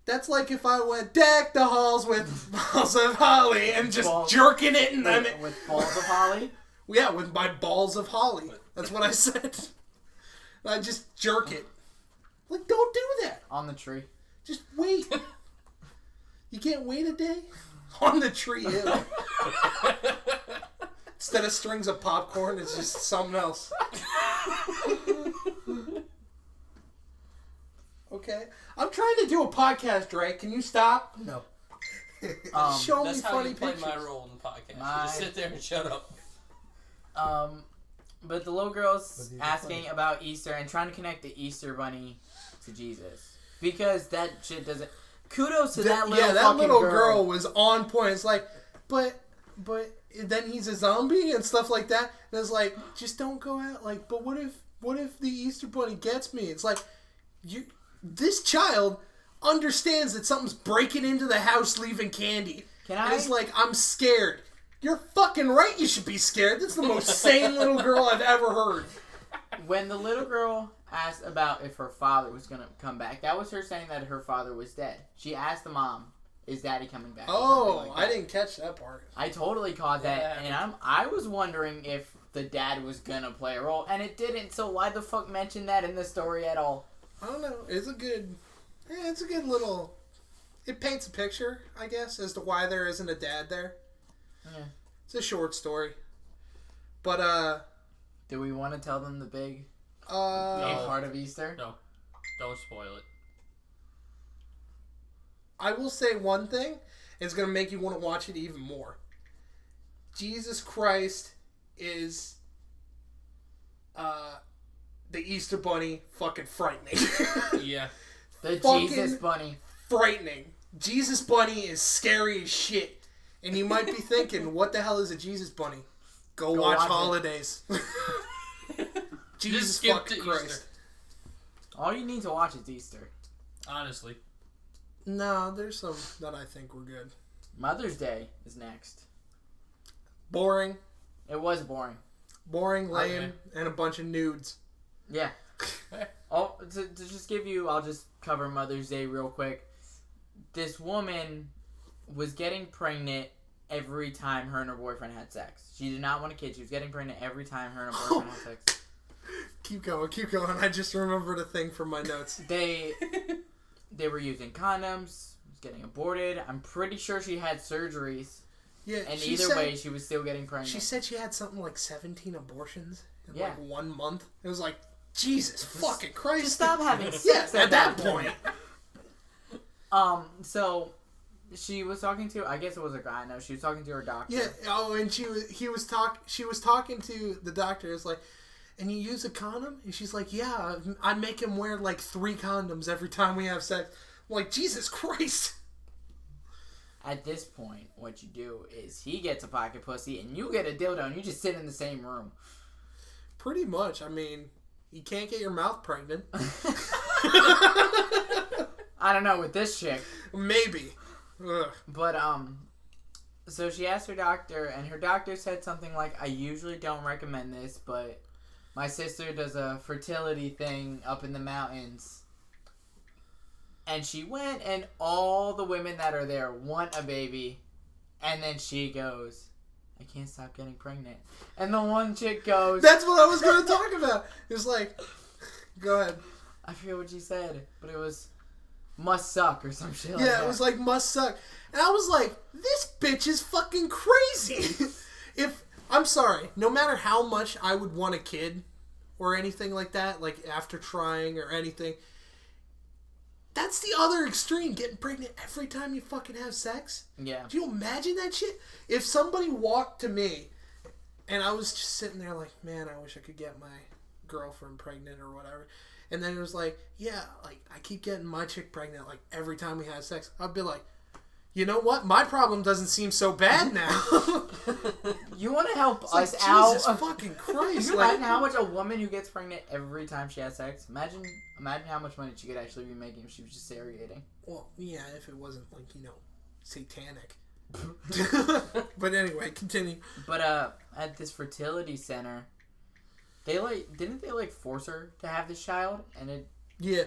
That's like if I went deck the halls with balls of holly and just jerking it and then... With balls of holly? Yeah, with my balls of holly. That's what I said. I just jerk it. Like, don't do that. On the tree. Just wait. You can't wait a day? On the tree, ew. Instead of strings of popcorn, it's just something else. Okay. I'm trying to do a podcast, Drake. Can you stop? No. Show me That's how funny you play pictures. my role in the podcast. You just sit there and shut up. But the little girl's asking about Easter and trying to connect the Easter bunny to Jesus. Because that shit doesn't... Kudos to that little that fucking little girl was on point. It's like, but then he's a zombie and stuff like that. And it's like, just don't go out. Like, but what if the Easter bunny gets me? It's like, this child understands that something's breaking into the house, leaving candy. And it's like, I'm scared. You're fucking right. You should be scared. That's the most sane little girl I've ever heard. When the little girl asked about if her father was going to come back, that was her saying that her father was dead. She asked the mom, is daddy coming back? Oh, I didn't catch that part. I totally caught that, and I was wondering if the dad was going to play a role, and it didn't, so why the fuck mention that in the story at all? I don't know. It's a good little... It paints a picture, I guess, as to why there isn't a dad there. Yeah. It's a short story. But, do we want to tell them the big main part of Easter? No. Don't spoil it. I will say one thing, and it's going to make you want to watch it even more. Jesus Christ is the Easter Bunny fucking frightening. Yeah. The Fucking Jesus Bunny. Frightening. Jesus Bunny is scary as shit. And you might be thinking, what the hell is a Jesus Bunny? Go watch Holidays. Jesus skip fucking to Christ. Easter. All you need to watch is Easter. Honestly. No, there's some that I think were good. Mother's Day is next. Boring. It was boring. Boring, lame, and a bunch of nudes. Yeah. Oh, to just give you, I'll just cover Mother's Day real quick. This woman was getting pregnant every time her and her boyfriend had sex. She did not want a kid. She was getting pregnant every time her and her boyfriend had sex. Keep going. I just remembered a thing from my notes. They were using condoms. Was getting aborted. I'm pretty sure she had surgeries. Yeah, and either way, she was still getting pregnant. She said she had something like 17 abortions in Yeah. like 1 month. It was like, Jesus fucking Christ. Just stop having sex at that point. So she was talking to, I guess it was a guy. No, she was talking to her doctor. Yeah. Oh, and she was talking to the doctor. It's like, and you use a condom? And she's like, yeah, I make him wear like 3 condoms every time we have sex. I'm like, Jesus Christ. At this point, what you do is he gets a pocket pussy and you get a dildo and you just sit in the same room. Pretty much. I mean, you can't get your mouth pregnant. I don't know with this chick. Maybe. Ugh. But, so she asked her doctor, and her doctor said something like, I usually don't recommend this, but my sister does a fertility thing up in the mountains. And she went, and all the women that are there want a baby. And then she goes, I can't stop getting pregnant. And the one chick goes... That's what I was going to talk about. It was like... Go ahead. I forget what she said, but it was... Must suck or some shit like that. Yeah, it was like, must suck. And I was like, this bitch is fucking crazy. I'm sorry, no matter how much I would want a kid or anything like that, like after trying or anything, that's the other extreme, getting pregnant every time you fucking have sex. Yeah. Do you imagine that shit? If somebody walked to me and I was just sitting there like, man, I wish I could get my girlfriend pregnant or whatever. And then it was like, yeah, like, I keep getting my chick pregnant, like, every time we have sex. I'd be like, you know what? My problem doesn't seem so bad now. You want to help It's us like, out? Jesus fucking Christ. Can you Like, imagine how much a woman who gets pregnant every time she has sex? Imagine how much money she could actually be making if she was just surrogating. well, yeah, if it wasn't, like, satanic. But anyway, continue. But, at this fertility center... didn't they force her to have this child? And it... Yeah.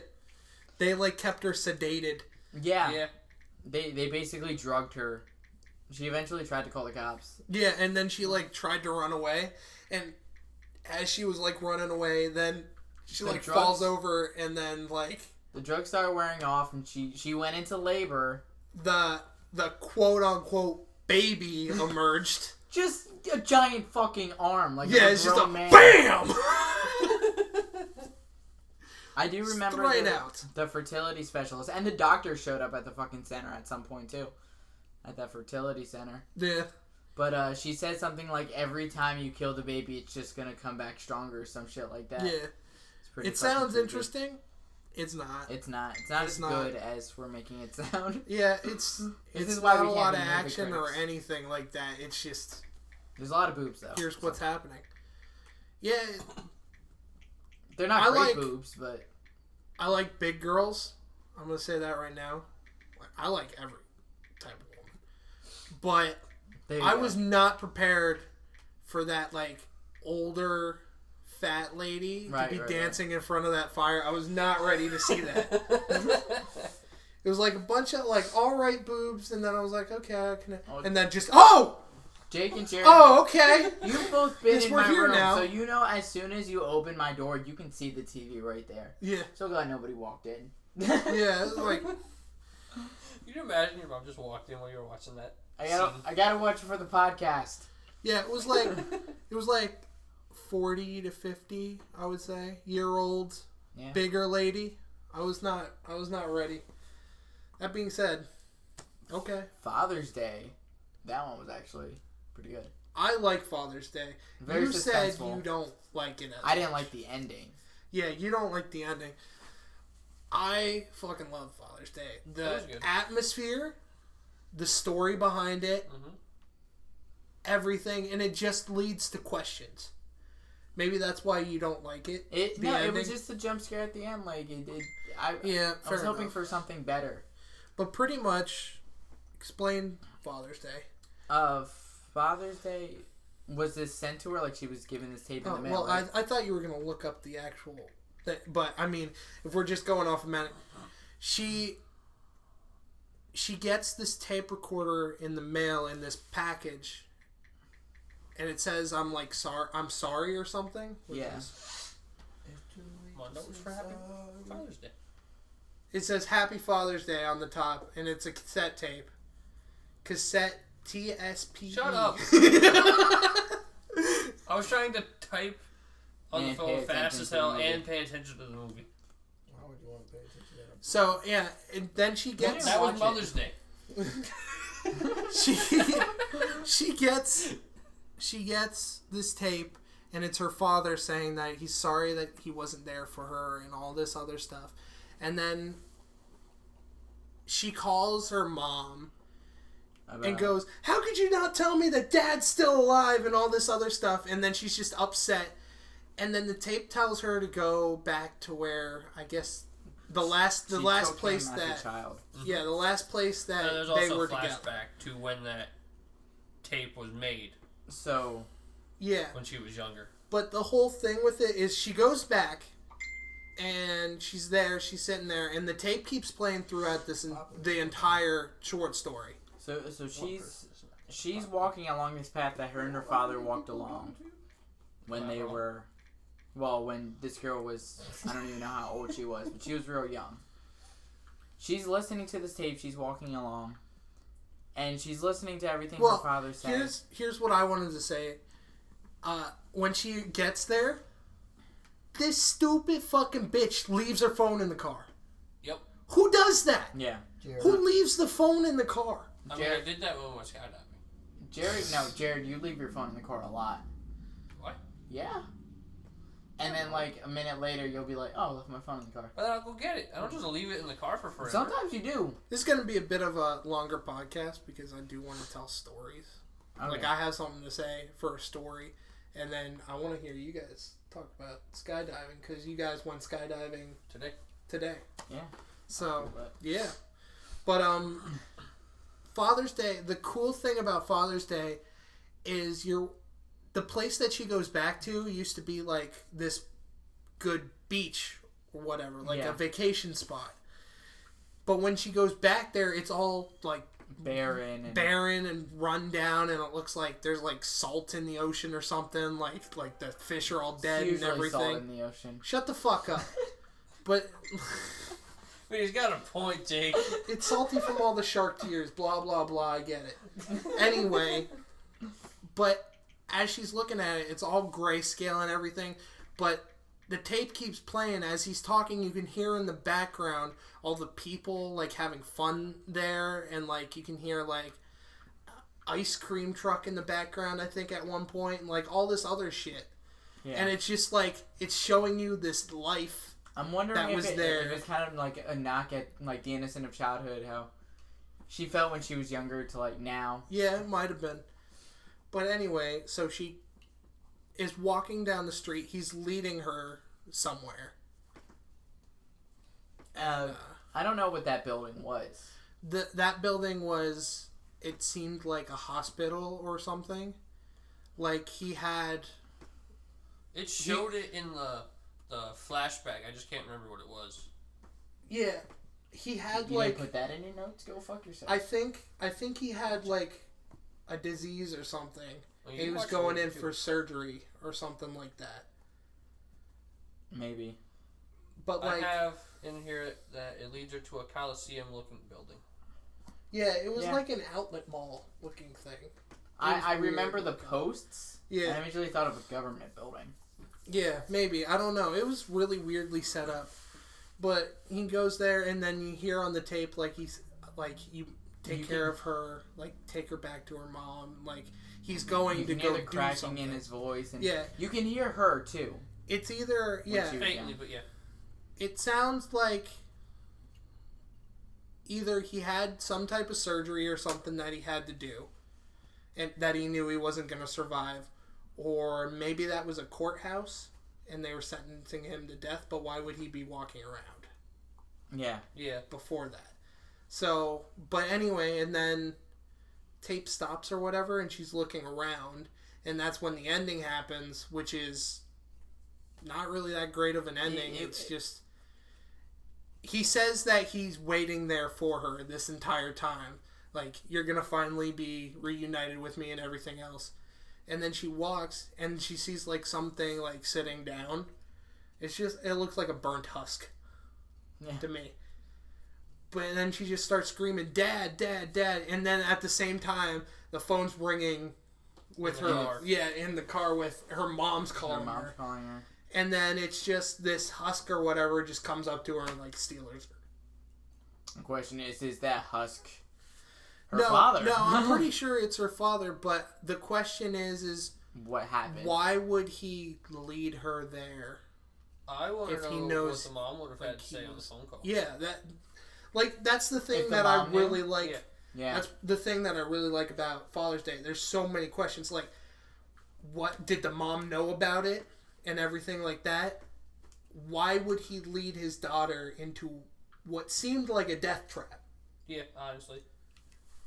They, kept her sedated. Yeah. Yeah. They basically drugged her. She eventually tried to call the cops. Yeah, and then she, tried to run away. And as she was, running away, then she, falls over and then, The drugs started wearing off and she went into labor. The quote-unquote baby emerged. Just a giant fucking arm. Yeah, it's just a man. BAM! I do remember the fertility specialist. And the doctor showed up at the fucking center at some point, too. At that fertility center. Yeah. But she said something like, every time you kill the baby, it's just gonna come back stronger or some shit like that. Yeah. It's pretty It sounds creepy. interesting. It's not. It's not as good as we're making it sound. Yeah, it's is why not we a can't lot be of movie action or critics. anything like that. It's just, There's a lot of boobs, though. here's what's happening. Yeah, They're not great boobs, but... I like big girls. I'm going to say that right now. I like every type of woman. But I was not prepared for that, older, fat lady to be dancing in front of that fire. I was not ready to see that. It was a bunch of, alright boobs, and then I was like, okay, and then just, Jake and Jarrid. Oh, okay. You've both been in we're my here room, now. so you know as soon as you open my door, you can see the TV right there. Yeah. So glad nobody walked in. Yeah, it was Can you imagine your mom just walked in while you were watching that? I gotta watch it for the podcast. Yeah, it was 40 to 50, I would say, year-old, bigger lady. I was not ready. That being said, okay. Father's Day, that one was actually pretty good. I like Father's Day. Very you said suspenseful. you don't like it. I didn't like the ending. Yeah, you don't like the ending. I fucking love Father's Day. The atmosphere, the story behind it, everything, and it just leads to questions. Maybe that's why you don't like it. It was just a jump scare at the end. I was hoping for something better. But pretty much, explain Father's Day. Father's Day, was this sent to her? She was given this tape in the mail? Well, right? I thought you were going to look up the actual But I mean, if we're just going off a minute, she gets this tape recorder in the mail in this package, and it says I'm sorry or something. Notes for Happy Father's Day. It says Happy Father's Day on the top, and it's a cassette tape. Cassette TSP. Shut up. I was trying to type on the phone fast as hell and pay attention to the movie. Why would you want to pay attention to that? So yeah, and then she gets. That was Mother's Day. she gets this tape, and it's her father saying that he's sorry that he wasn't there for her and all this other stuff. And then she calls her mom and goes, "How could you not tell me that Dad's still alive?" and all this other stuff. And then she's just upset. And then the tape tells her to go back to where, I guess, the last place that the last place that there's they also were a flashback together to when that tape was made. So yeah, when she was younger. But the whole thing with it is she goes back and she's there, she's sitting there, and the tape keeps playing throughout the entire short story. So she's walking along this path that her and her father walked along when they were. Well, when this girl was, I don't even know how old she was, but she was real young. She's listening to this tape, she's walking along, and she's listening to everything her father says. Here's what I wanted to say. When she gets there, this stupid fucking bitch leaves her phone in the car. Yep. Who does that? Yeah. Jarrid. Who leaves the phone in the car? I mean, I did that when we were skydiving. Jarrid, you leave your phone in the car a lot. What? Yeah. And then, like, a minute later, you'll be like, oh, I left my phone in the car. But then I'll go get it. I don't just leave it in the car for forever. Sometimes you do. This is going to be a bit of a longer podcast because I do want to tell stories. Okay. Like, I have something to say for a story, and then I want to hear you guys talk about skydiving because you guys went skydiving today. Yeah. So, yeah. But, Father's Day, the cool thing about Father's Day is the place that she goes back to used to be like this good beach or whatever, like a vacation spot. But when she goes back there, it's all like barren and run down, and it looks like there's like salt in the ocean or something. Like the fish are all dead and everything. Salt in the ocean. Shut the fuck up. But But he's got a point, Jake. It's salty from all the shark tears. Blah blah blah. I get it. Anyway, but as she's looking at it, it's all grayscale and everything, but the tape keeps playing. As he's talking, you can hear in the background all the people, like, having fun there, and, like, you can hear, like, ice cream truck in the background, I think, at one point, and, like, all this other shit. Yeah. And it's just, like, it's showing you this life I'm wondering that if was it there. was kind of, like, a knock at, like, the innocent of childhood, how she felt when she was younger to, like, now. Yeah, it might have been. But anyway, so she is walking down the street. He's leading her somewhere. I don't know what that building was. That building was, it seemed like a hospital or something. Like he had... It showed it in the flashback. I just can't remember what it was. Yeah. He had you didn't put that in your notes? Go fuck yourself. I think he had like a disease or something. Well, he was going in for surgery or something like that. Maybe. But like, I have in here that it leads her to a Coliseum-looking building. Yeah, it was like an outlet mall-looking thing. I remember the posts. Yeah. I immediately thought of a government building. Yeah, maybe. I don't know. It was really weirdly set up. But he goes there, and then you hear on the tape, like, he's, like, you take care of her, like, take her back to her mom. Like, he's going to go do cracking something. in his voice. And yeah. You can hear her, too. It's either, Faintly, but yeah. It sounds like either he had some type of surgery or something that he had to do, and that he knew he wasn't going to survive, or maybe that was a courthouse and they were sentencing him to death, but why would he be walking around? Yeah. Before that. So, but anyway, and then tape stops or whatever, and she's looking around, and that's when the ending happens, which is not really that great of an ending. It- It's just he says that he's waiting there for her this entire time. Like, you're gonna finally be reunited with me and everything else. And then she walks and she sees like something like sitting down. It looks like a burnt husk to me. But then she just starts screaming, "Dad, Dad, Dad!" And then at the same time, the phone's ringing with her. car. Yeah, in the car with her mom's calling her. And then it's just this husk or whatever just comes up to her and like steals her. The question is that husk her No, father? No, I'm pretty sure it's her father. But the question is what happened? why would he lead her there? I want If to he know knows, what the mom would have like, had to say he on the was- phone call. Yeah, that's the thing If the that I mom knew? really like. Yeah. Yeah. That's the thing that I really like about Father's Day. There's so many questions. Like, what did the mom know about it and everything like that? Why would he lead his daughter into what seemed like a death trap? Yeah, honestly.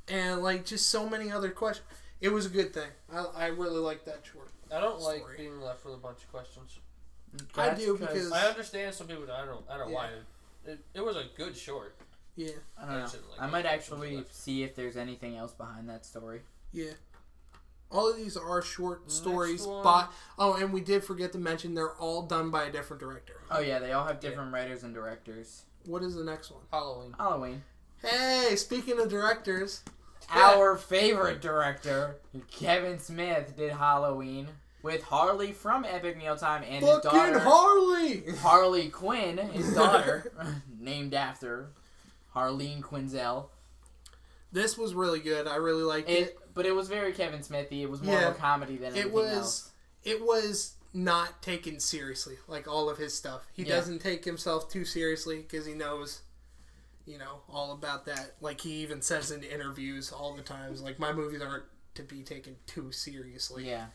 And like just so many other questions. It was a good thing. I really like that short. I don't like Story. being left with a bunch of questions. I do because I understand some people. I don't Yeah. why. It was a good short. yeah, I don't know. just didn't like I the might questions actually left. see if there's anything else behind that story. yeah. All of these are short Next stories one. by and we did forget to mention they're all done by a different director. Oh yeah, they all have different writers and directors. What is the next one? Halloween. Halloween. Hey, speaking of directors, Our favorite director, Kevin Smith, did Halloween with Harley from Epic Mealtime and his fucking daughter Harley. Harley Quinn, his daughter, named after Harleen Quinzel. This was really good. I really liked it. But it was very Kevin Smithy. It was more of a comedy than anything else. It was not taken seriously, like all of his stuff. He doesn't take himself too seriously because he knows, all about that. Like, he even says in interviews all the times, like, my movies aren't to be taken too seriously. Yeah.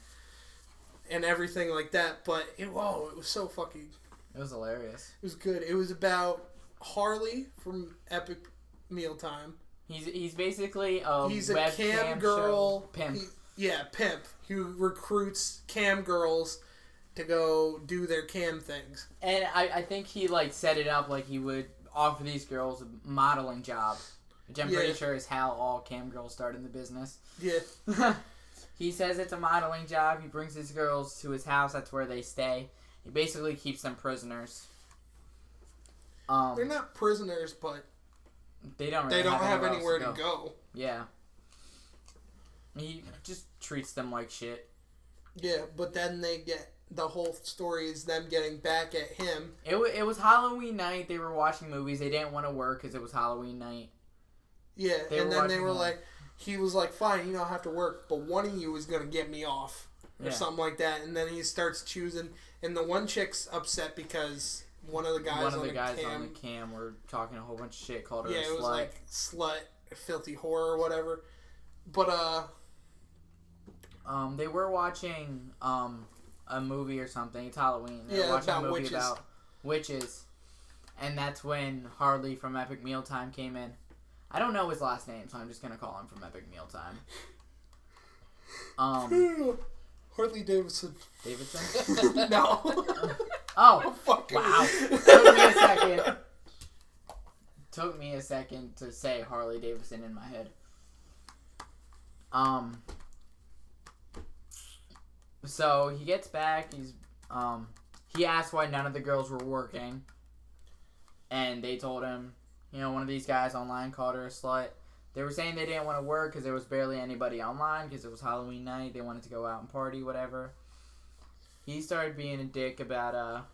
And everything like that. But, it was so fucking... It was hilarious. It was good. It was about Harley from Epic Mealtime. He's basically a He's a webcam cam girl. show pimp. Pimp. Who recruits cam girls to go do their cam things. And I think he set it up like he would offer these girls a modeling job, which I'm pretty sure is how all cam girls start in the business. Yeah. He says it's a modeling job. He brings his girls to his house. That's where they stay. He basically keeps them prisoners. They're not prisoners, but they don't really have else anywhere to go. Yeah. He just treats them like shit. Yeah, but then the whole story is them getting back at him. It was Halloween night. They were watching movies. They didn't want to work because it was Halloween night. Yeah, They were watching he was like, fine, you don't have to work, but one of you is going to get me off. Or something like that. And then he starts choosing, and the one chick's upset because one of the guys on the cam were talking a whole bunch of shit, called her a slut. Yeah, it was like slut, filthy whore or whatever. But, they were watching, a movie or something. It's Halloween. They were watching about a movie witches. about witches. And that's when Harley from Epic Mealtime came in. I don't know his last name, so I'm just gonna call him from Epic Mealtime. Harley Davidson. Davidson? No. Oh, Fucking wow. Took me a second to say Harley Davidson in my head. So he gets back, he asked why none of the girls were working. And they told him, one of these guys online called her a slut. They were saying they didn't want to work because there was barely anybody online because it was Halloween night. They wanted to go out and party, whatever. He started being a dick about,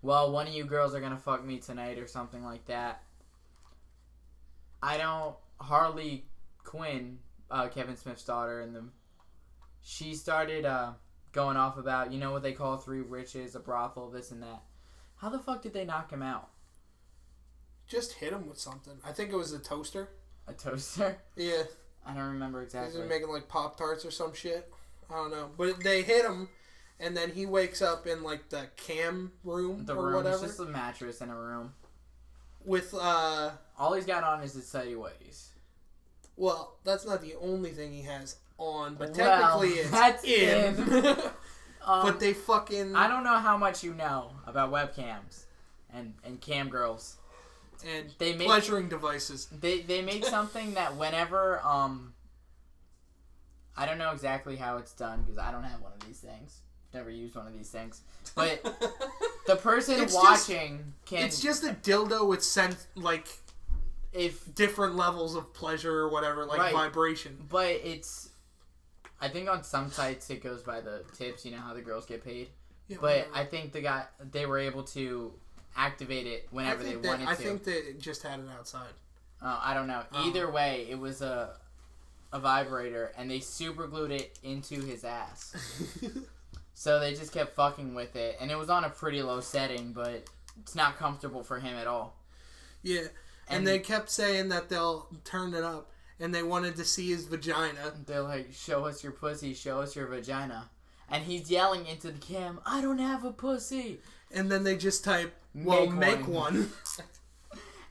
one of you girls are going to fuck me tonight or something like that. Harley Quinn, Kevin Smith's daughter, she started going off about, what they call three witches, a brothel, this and that. How the fuck did they knock him out? Just hit him with something. I think it was a toaster. A toaster? Yeah. I don't remember He's exactly. been making Pop-Tarts or some shit. I don't know. But they hit him, and then he wakes up in the cam room or whatever. It's just a mattress in a room. With, all he's got on is his tighty whities. Well, that's not the only thing he has on, but Well, technically it's that's in. but they fucking I don't know how much you know about webcams and cam girls. And they make pleasuring devices. They make something that whenever I don't know exactly how it's done because I don't have one of these things. Never used one of these things. But the person watching can. It's just a dildo with if different levels of pleasure or whatever, like vibration. But it's. I think on some sites it goes by the tips. You know how the girls get paid. Yeah, but I think they were able to activate it whenever they wanted to. I think they just had it outside. I don't know. Either way, it was a vibrator, and they super glued it into his ass. So they just kept fucking with it, and it was on a pretty low setting, but it's not comfortable for him at all. Yeah, and they kept saying that they'll turn it up, and they wanted to see his vagina. They're like, show us your pussy, show us your vagina. And he's yelling into the cam, I don't have a pussy. And then they just type, well, make one.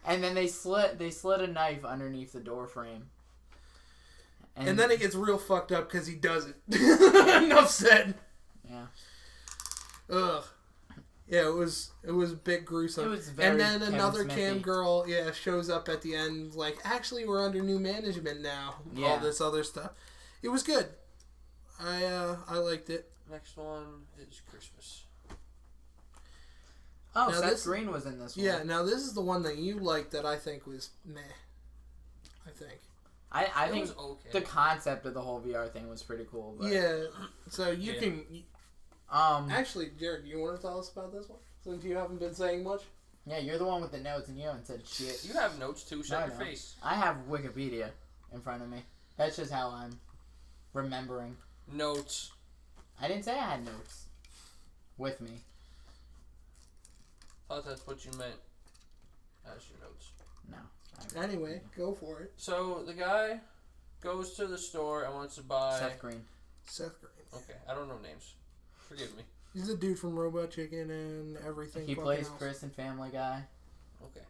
And then they slid a knife underneath the door frame. And then it gets real fucked up because he does it. Enough said. Yeah. Ugh. Yeah, it was a bit gruesome. It was very and then Kevin another Smithy. cam girl, shows up at the end like, actually, we're under new management now. Yeah. All this other stuff. It was good. I liked it. Next one is Christmas. Oh, now Seth Green was in this one. Yeah, now this is the one that you liked that I think was meh. I think. I think the concept of the whole VR thing was pretty cool. But... Yeah, so you can... Actually, Jared, you want to tell us about this one? Since you haven't been saying much? Yeah, you're the one with the notes and you haven't said shit. You have notes too, shut your face. I have Wikipedia in front of me. That's just how I'm remembering. Notes. I didn't say I had notes with me. Thought that's what you meant. That's your notes. No. Anyway, go for it. So the guy goes to the store and wants to buy... Seth Green. Okay, I don't know names. Forgive me. He's a dude from Robot Chicken and everything. He plays Chris in Family Guy. Okay.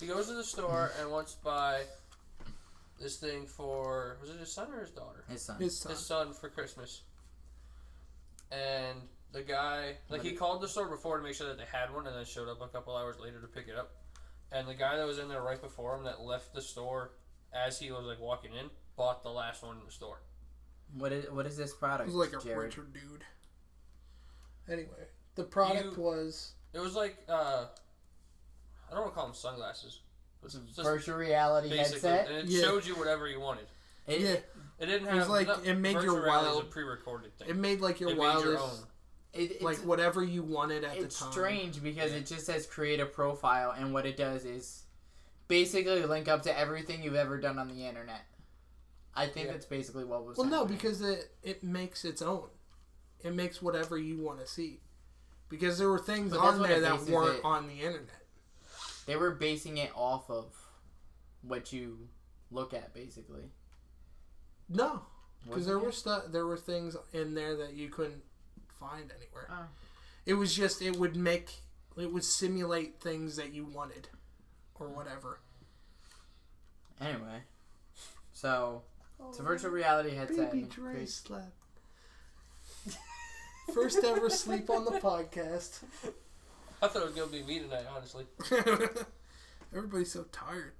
He goes to the store and wants to buy this thing for... Was it his son or his daughter? His son. His son For Christmas. And the guy... he called the store before to make sure that they had one and then showed up a couple hours later to pick it up. And the guy that was in there right before him that left the store as he was walking in bought the last one in the store. What is this product? It was like a Jared? richer dude. Anyway, the product was... It was like, I don't want to call them sunglasses. It's a virtual reality headset? And it showed you whatever you wanted. It didn't have... It was like, it made your wild... a pre-recorded thing. It made like your wildest... whatever you wanted at the time. It's strange because it just says create a profile, and what it does is basically link up to everything you've ever done on the internet. I think that's basically what was happening. No, because it makes its own. It makes whatever you want to see. Because there were things on there that weren't on the internet. They were basing it off of what you look at, basically. No, because there were things in there that you couldn't find anywhere. Oh. It was just it would simulate things that you wanted or whatever. Anyway, so it's a virtual reality headset. Baby Dre slept. First ever sleep on the podcast. I thought it was gonna be me tonight, honestly. Everybody's so tired.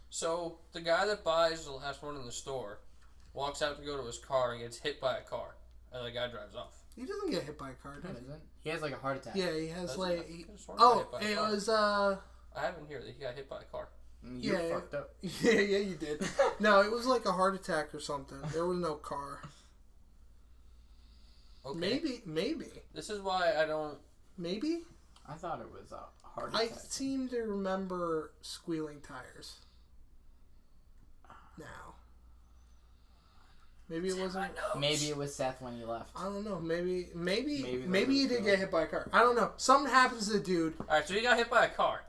So the guy that buys the last one in the store walks out to go to his car and gets hit by a car. And the guy drives off. He doesn't get hit by a car, does he? He has like a heart attack. Yeah, he has It was I haven't heard that he got hit by a car. You fucked up. Yeah, you did. No, it was like a heart attack or something. There was no car. Okay. Maybe. This is why I don't... Maybe? I thought it was a heart attack. I seem to remember squealing tires. Now. Maybe it wasn't. Maybe it was Seth when he left. I don't know. Maybe he did get hit by a car. I don't know. Something happens to the dude. All right, so he got hit by a car.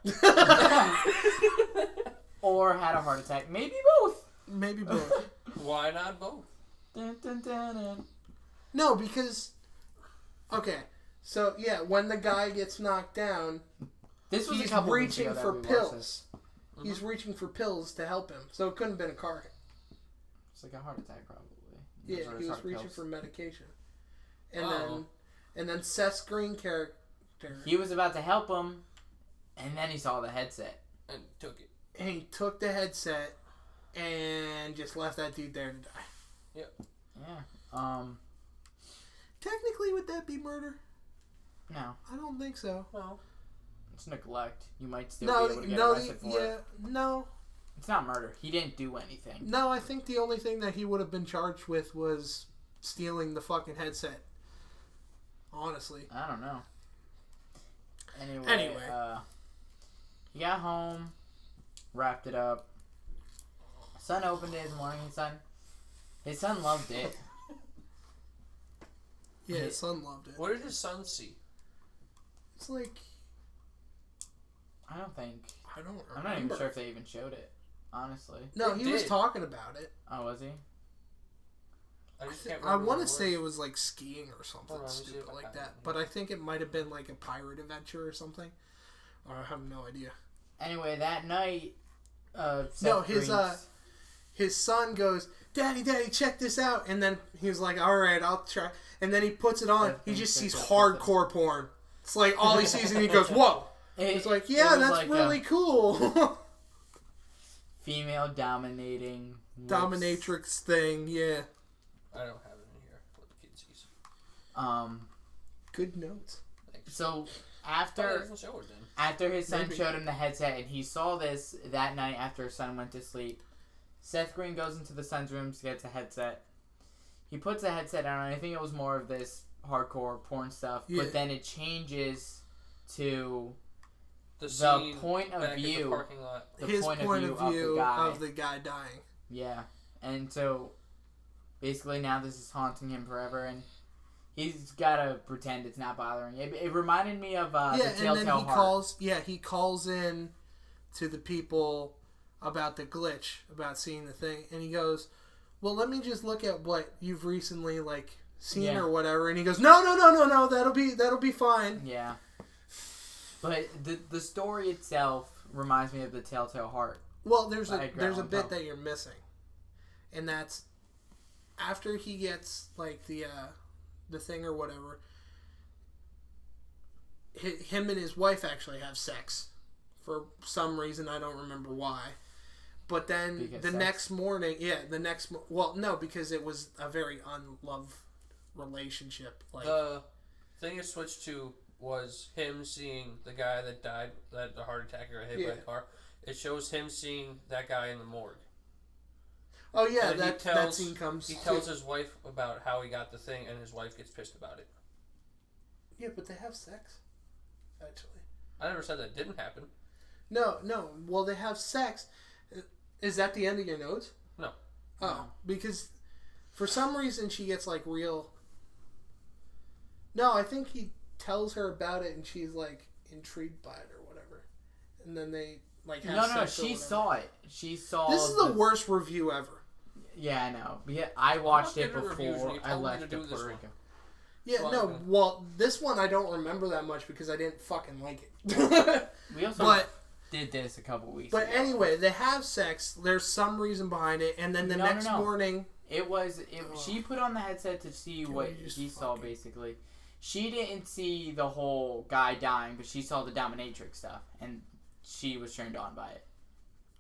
Or had a heart attack. Maybe both. Maybe both. Why not both? Dun, dun, dun, dun. No, because... Okay. So, yeah, when the guy gets knocked down, this was he's a couple reaching weeks ago for that we watched pills. this. He's reaching for pills to help him. So it couldn't have been a car hit. It's like a heart attack, probably. Yeah, Those are he was heart reaching pills. for medication. And Oh. then Seth Green character. He was about to help him, and then he saw the headset. And took it. And he took the headset and just left that dude there to die. Yep. Yeah. Technically, would that be murder? No. I don't think so. Well, It's neglect. You might still No, be able to get no, arrested for yeah, it. no. It's not murder. He didn't do anything. No, I think the only thing that he would have been charged with was stealing the fucking headset. Honestly. I don't know. Anyway. He got home, wrapped it up. Son opened it in the morning. His son loved it. Yeah, his son loved it. what did his son see? It's like, I don't think. I don't remember. I'm not even sure if they even showed it. Honestly. No, They he was did. talking about it. Oh, was he? I just can't I remember. want what to it say it was. was like skiing or something Hold on, let me see stupid if I like have that. it here. But I think it might have been like a pirate adventure or something. Or I have no idea. Anyway, that night, Seth No, his Green's- his son goes, Daddy, check this out. And then he was like, all right, I'll try. And then he puts it on. He just sees hardcore porn. It's like all he sees and he goes, whoa. It's like, yeah, it was that's like really cool. female dominating looks. Dominatrix thing, yeah. I don't have it in here. What the kid sees. Good notes. Thanks. So Oh, after doesn't show it then. after his son Maybe. showed him the headset and he saw this that night after his son went to sleep, Seth Green goes into the son's room to get a headset. He puts the headset on, and I think it was more of this hardcore porn stuff, Yeah. but then it changes to The the scene point of back at the view. parking lot. The His point of view guy. of the guy dying. Yeah, and so basically now this is haunting him forever, and he's gotta pretend it's not bothering him. It reminded me of the And Telltale then Heart. he calls in to the people about the glitch, about seeing the thing, and he goes, well, let me just look at what you've recently seen Yeah. or whatever, and he goes, no, that'll be fine. Yeah, but the story itself reminds me of the Telltale Heart. Well, there's By a Edgar Allan bit Poe. that you're missing, and that's after he gets the thing or whatever. Him and his wife actually have sex for some reason, I don't remember why. But then Because the sex? next morning, no, because it was a very unloved relationship. The thing it switched to was him seeing the guy that died, that the heart attack or hit by a car. It shows him seeing that guy in the morgue. Oh yeah, And that scene comes. He tells his wife about how he got the thing, and his wife gets pissed about it. Yeah, but they have sex. Actually, I never said that didn't happen. no. Well, they have sex. Is that the end of your notes? No. Oh, because for some reason she gets real. No, I think he tells her about it, and she's intrigued by it or whatever, and then they have No, sex or she whatever. saw it. She saw. This is the worst review ever. Yeah, I know. Yeah, I watched it Look at the reviews before when you I told me left to to do this Puerto one. Rico. Yeah, Well, no. Well, this one I don't remember that much because I didn't fucking like it. We also but did this a couple weeks but ago. anyway, they have sex. There's some reason behind it, and then the next morning. It was. She put on the headset to see what we just he saw. Basically, she didn't see the whole guy dying, but she saw the dominatrix stuff, and she was turned on by it.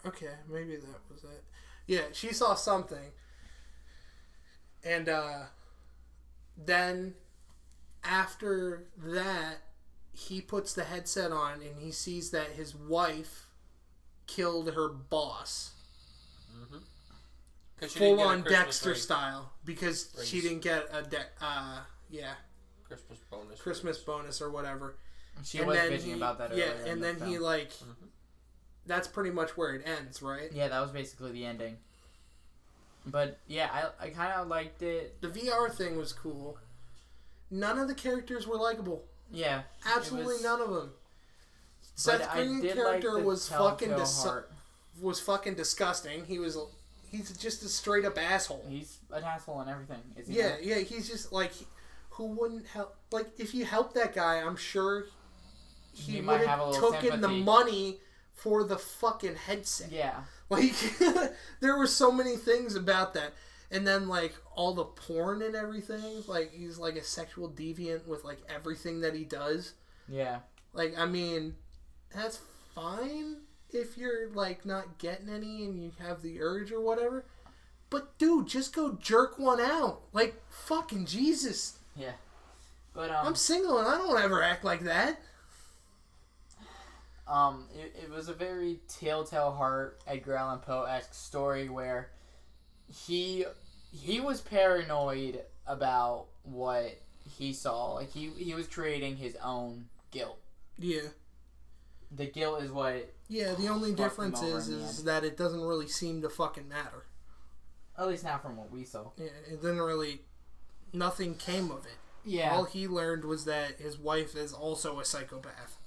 Okay, maybe that was it. Yeah, she saw something, and then after that, he puts the headset on and he sees that his wife killed her boss. Mm-hmm. 'Cause she Full didn't get a on Christmas Dexter raise. style because she Raise. didn't get a Christmas bonus. Christmas bonus or whatever. She And was then bitching about that earlier. Yeah, in and the then film. he that's pretty much where it ends, right? Yeah, that was basically the ending. But yeah, I kind of liked it. The VR thing was cool. None of the characters were likable. Yeah, Absolutely was- none of them. but Seth I Green's did character like the was Telltale Heart. fucking disgusting. He's just a straight up asshole. He's an asshole and everything. Is he Yeah, not? yeah. He's just who wouldn't help? If you help that guy, I'm sure he might would have a have little taken the sympathy. money for the fucking headset. Yeah. There were so many things about that. And then, like, all the porn and everything. Like, he's, like, a sexual deviant with, like, everything that he does. Yeah. Like, I mean, that's fine if you're, like, not getting any and you have the urge or whatever. But, dude, just go jerk one out. Like, fucking Jesus. Yeah. But, I'm single and I don't ever act like that. It was a very Telltale Heart, Edgar Allan Poe-esque story where he was paranoid about what he saw. Like, he was creating his own guilt. Yeah. The guilt is what... Yeah, the only fucked difference him over is in the is end. that it doesn't really seem to fucking matter. At least not from what we saw. Yeah, it didn't really... Nothing came of it. Yeah. All he learned was that his wife is also a psychopath.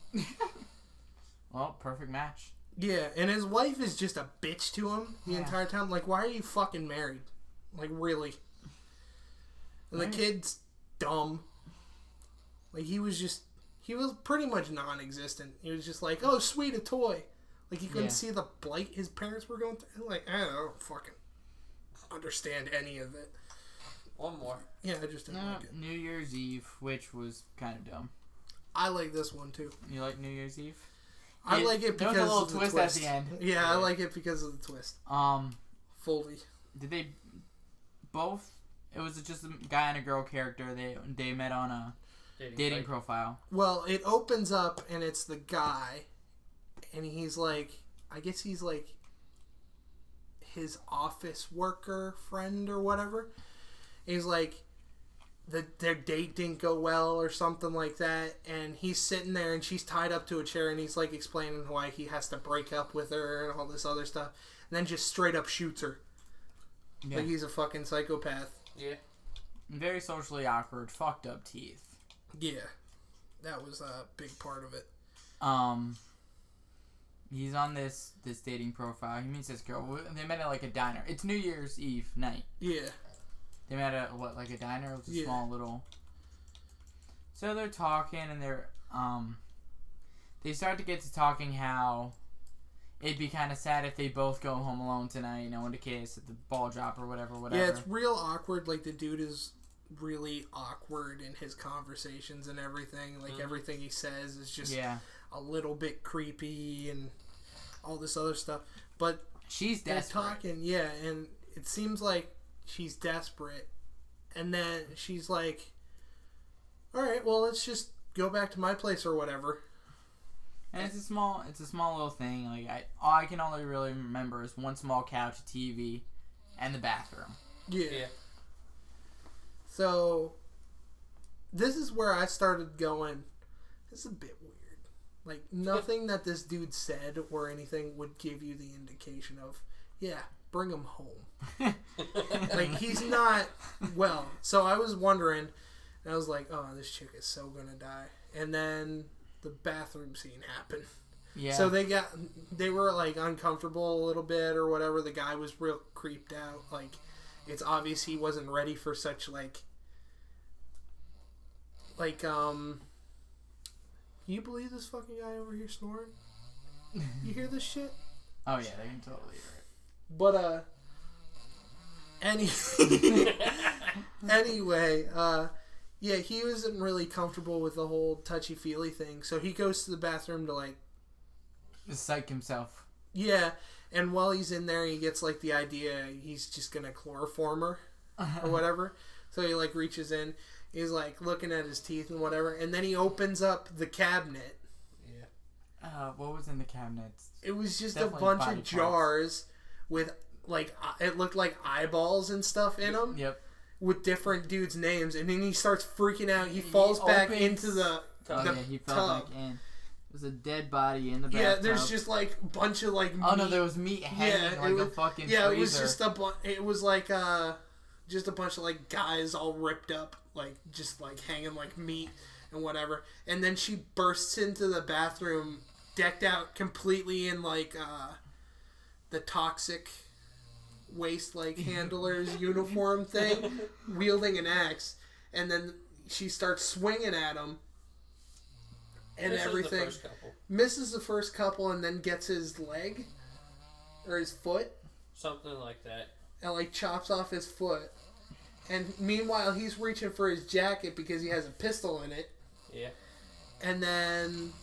Well, perfect match. Yeah, and his wife is just a bitch to him the Yeah. entire time. Like, why are you fucking married? Like, really? And the Right. kid's dumb. Like, he was pretty much non-existent. He was just like, oh, sweet, a toy. Like, he couldn't Yeah. see the blight his parents were going through. Like, I don't fucking understand any of it. One more. Yeah, I just didn't like it. New Year's Eve, which was kind of dumb. I like this one, too. You like New Year's Eve? I like it there because was a little of the twist twist. at the end. Yeah, I like it because of the twist. Fully. Did they both? It was just a guy and a girl character. They met on a dating site. profile. Well, it opens up and it's the guy, and he's like, I guess he's like his office worker friend or whatever. He's like, their date didn't go well or something like that, and he's sitting there and she's tied up to a chair and he's like explaining why he has to break up with her and all this other stuff, and then just straight up shoots her. Yeah. Like he's a fucking psychopath. Yeah. Very socially awkward, fucked up teeth. Yeah, that was a big part of it. He's on this dating profile. He meets this girl. They met at like a diner. It's New Year's Eve night. Yeah. They met at like a diner. It was a Yeah. small little. So they're talking and they start to get to talking how it'd be kind of sad if they both go home alone tonight, you know, in the case at the ball drop or whatever. Yeah, it's real awkward. Like, the dude is really awkward in his conversations and everything. Like, everything he says is just a little bit creepy and all this other stuff. But she's they're desperate. talking, yeah, and it seems like she's desperate. And then she's like, all right, well, let's just go back to my place or whatever. And it's a small little thing. Like all I can only really remember is one small couch, a TV, and the bathroom. Yeah. So, this is where I started going, this is a bit weird. Like, nothing that this dude said or anything would give you the indication of, yeah, bring him home. Like, he's not well. So I was wondering, and I was like, oh, this chick is so gonna die. And then the bathroom scene happened. Yeah. So they were like uncomfortable a little bit or whatever. The guy was real creeped out. Like, it's obvious he wasn't ready for such can you believe this fucking guy over here snoring? You hear this shit? Oh yeah, they can totally hear it. But anyway, yeah, he wasn't really comfortable with the whole touchy-feely thing, so he goes to the bathroom to, like... Psych himself. Yeah, and while he's in there, he gets, like, the idea he's just gonna chloroform her, or whatever. So he, like, reaches in, he's, like, looking at his teeth and whatever, and then he opens up the cabinet. Yeah. What was in the cabinets? It was just Definitely a bunch body of parts. jars with, like, it looked like eyeballs and stuff in them. Yep. With different dudes' names, and then he starts freaking out. He falls back opens- into the He fell tub. back in. There's a dead body in the bathtub. Yeah, there's just like a bunch of like. Oh no, meat. there was meat hanging like a fucking Yeah, freezer. it was just it was like just a bunch of like guys all ripped up, like just like hanging like meat and whatever. And then she bursts into the bathroom, decked out completely in like the toxic waste like handler's uniform thing, wielding an axe, and then she starts swinging at him. And This is everything the first couple. misses the first couple and then gets his leg or his foot. Something like that. and like chops off his foot. And meanwhile, he's reaching for his jacket because he has a pistol in it. Yeah. And then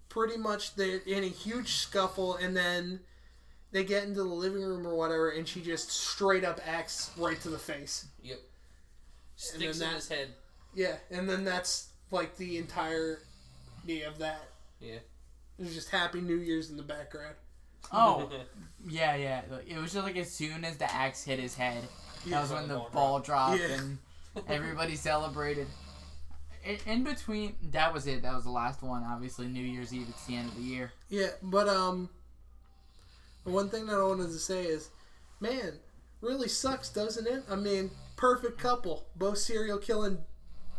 pretty much they're in a huge scuffle, and then they get into the living room or whatever, and she just straight up axes right to the face. Yep. Sticks in his head. Yeah, and then that's like the entirety of that. Yeah. There's just Happy New Year's in the background. Oh, yeah. It was just like as soon as the axe hit his head, that was when the ball dropped and everybody celebrated. In between, that was it. That was the last one. Obviously, New Year's Eve. It's the end of the year. Yeah, but one thing that I wanted to say is, man, really sucks, doesn't it? I mean, perfect couple, both serial killing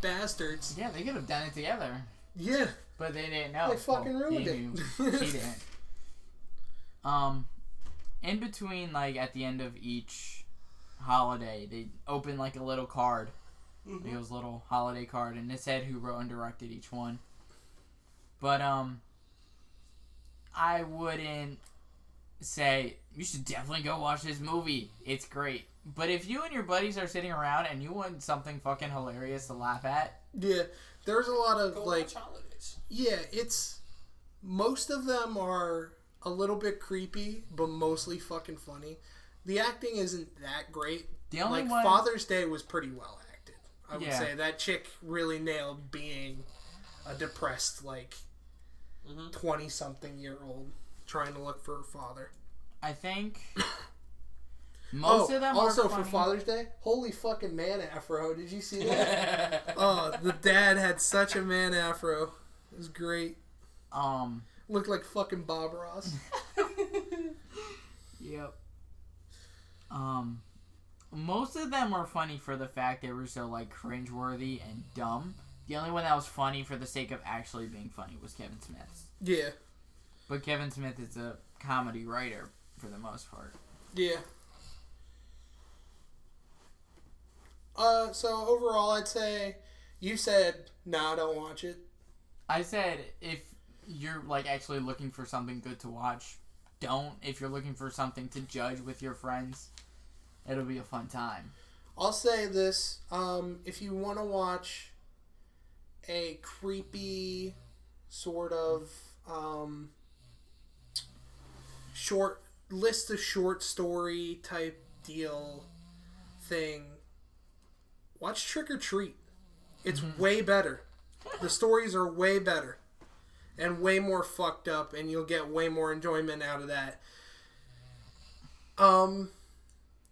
bastards. Yeah, they could have done it together. Yeah, but they didn't know. They fucking ruined it. She didn't. In between, like at the end of each holiday, they open like a little card. It was a little holiday card, and it said who wrote and directed each one. But I wouldn't say you should definitely go watch this movie. It's great. But if you and your buddies are sitting around and you want something fucking hilarious to laugh at, yeah, there's a lot of go like, watch holidays. Yeah, it's most of them are a little bit creepy, but mostly fucking funny. The acting isn't that great. The only like one... Father's Day was pretty well acted. I would Yeah. say that chick really nailed being a depressed, like 20-something-year-old trying to look for her father. I think most of them also are for funny. Father's Day, holy fucking man afro. Did you see that? Oh, the dad had such a man afro. It was great. Looked like fucking Bob Ross. Yep. Most of them are funny for the fact they were so like cringeworthy and dumb. The only one that was funny for the sake of actually being funny was Kevin Smith's. Yeah. But Kevin Smith is a comedy writer for the most part. Yeah. So overall, I'd say you said, nah, don't watch it. I said if you're like actually looking for something good to watch, don't. If you're looking for something to judge with your friends, it'll be a fun time. I'll say this. If you want to watch a creepy sort of short list of short story type deal thing, watch Trick or Treat. It's way better. The stories are way better and way more fucked up, and you'll get way more enjoyment out of that.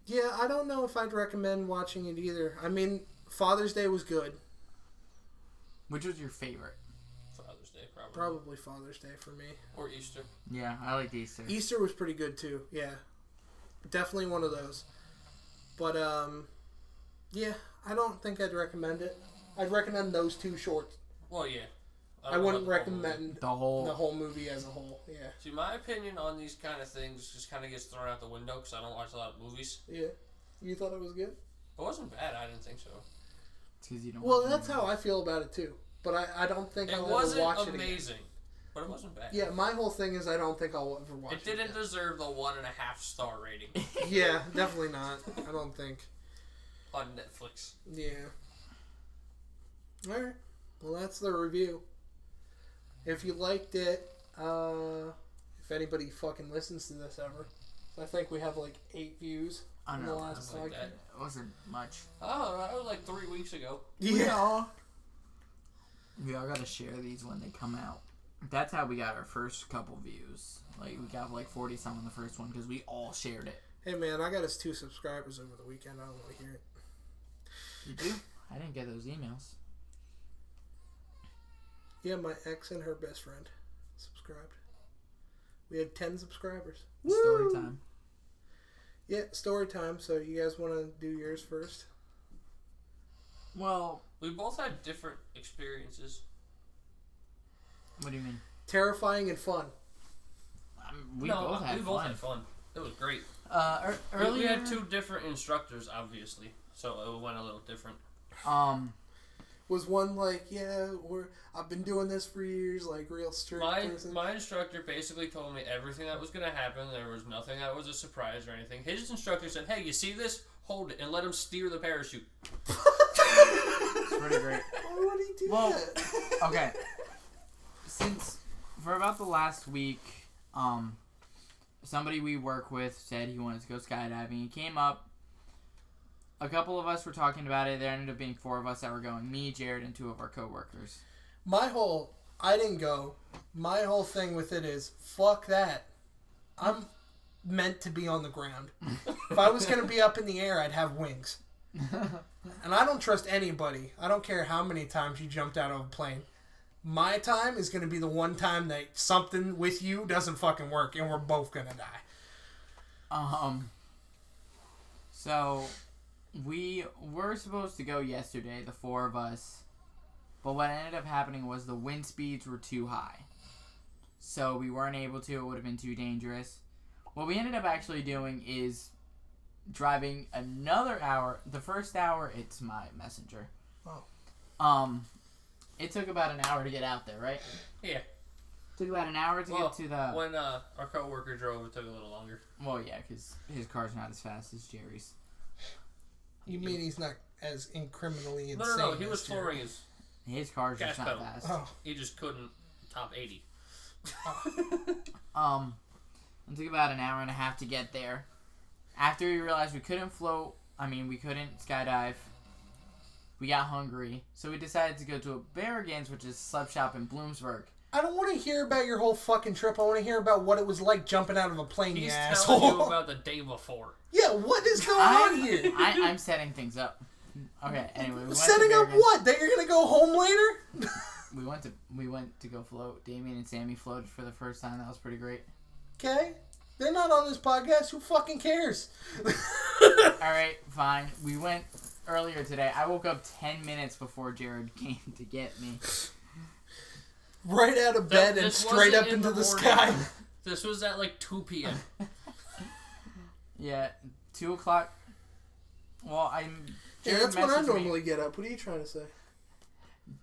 Yeah, I don't know if I'd recommend watching it either. I mean, Father's Day was good. Which was your favorite? Father's Day, probably. Probably Father's Day for me. Or Easter. Yeah, I like Easter. Easter was pretty good too. Yeah, definitely one of those. But yeah, I don't think I'd recommend it. I'd recommend those two shorts. Well, yeah. I wouldn't recommend the whole movie as a whole. Yeah. See, my opinion on these kind of things just kind of gets thrown out the window because I don't watch a lot of movies. Yeah. You thought it was good? It wasn't bad. I didn't think so. It's 'cause you don't Well, that's how I feel about it too. But I don't think I'll ever watch it wasn't again. amazing, but it wasn't bad. Yeah, my whole thing is I don't think I'll ever watch it. It didn't again. deserve the 1.5 star rating Yeah, definitely not. I don't think. on Netflix. Yeah. Alright. Well, that's the review. If you liked it, if anybody fucking listens to this ever, I think we have like 8 views I on know, the last something like podcast. It wasn't much. Oh, that was like 3 weeks ago. Yeah. We all gotta share these when they come out. That's how we got our first couple views. Like, we got like 40 some on the first one because we all shared it. Hey man, I got us 2 subscribers over the weekend. I don't want to hear it. You do? I didn't get those emails. Yeah, my ex and her best friend subscribed. We had 10 subscribers. Story Woo! time. Yeah, story time. So you guys want to do yours first? Well, We both had different experiences. what do you mean? Terrifying and fun. We both had fun. It was great. Earlier, We had 2 different instructors, obviously, so it went a little different. Was one like, yeah, I've been doing this for years, like real strict person? My instructor basically told me everything that was going to happen. There was nothing that was a surprise or anything. His instructor said, hey, you see this? Hold it and let him steer the parachute. It's pretty great. Why would he do that? Okay. Since, for about the last week, somebody we work with said he wanted to go skydiving. He came up. A couple of us were talking about it. There ended up being 4 of us that were going. Me, Jarrid, and 2 of our coworkers. I didn't go. My whole thing with it is, fuck that. I'm meant to be on the ground. If I was going to be up in the air, I'd have wings. And I don't trust anybody. I don't care how many times you jumped out of a plane. My time is going to be the one time that something with you doesn't fucking work and we're both going to die. So... We were supposed to go yesterday, the 4 of us, but what ended up happening was the wind speeds were too high. So we weren't able to, it would have been too dangerous. What we ended up actually doing is driving another hour. The first hour, it's my messenger. Oh. It took about an hour to get out there, right? Yeah. Took about an hour to get to the... When our coworker drove, it took a little longer. Well, yeah, because his car's not as fast as Jerry's. You mean he's not as criminally insane? No. He was touring his car's gas just not pedal. fast. Oh. He just couldn't top 80. It took about an hour and a half to get there. After we realized we couldn't we couldn't skydive. We got hungry, so we decided to go to a Barragans, which is a sled shop in Bloomsburg. I don't want to hear about your whole fucking trip. I want to hear about what it was like jumping out of a plane, He's you telling asshole. you about the day before. Yeah, what is going on here? I'm setting things up. Okay, anyway. We went Setting to up what? That you're going to go home later? We went to go float. Damien and Sammy floated for the first time. That was pretty great. Okay. They're not on this podcast. Who fucking cares? Alright, fine. We went earlier today. I woke up 10 minutes before Jarrid came to get me. Right out of bed and straight up into the sky. This was at like 2 p.m. Yeah, 2 o'clock. Well, Yeah, that's when I normally get up. What are you trying to say?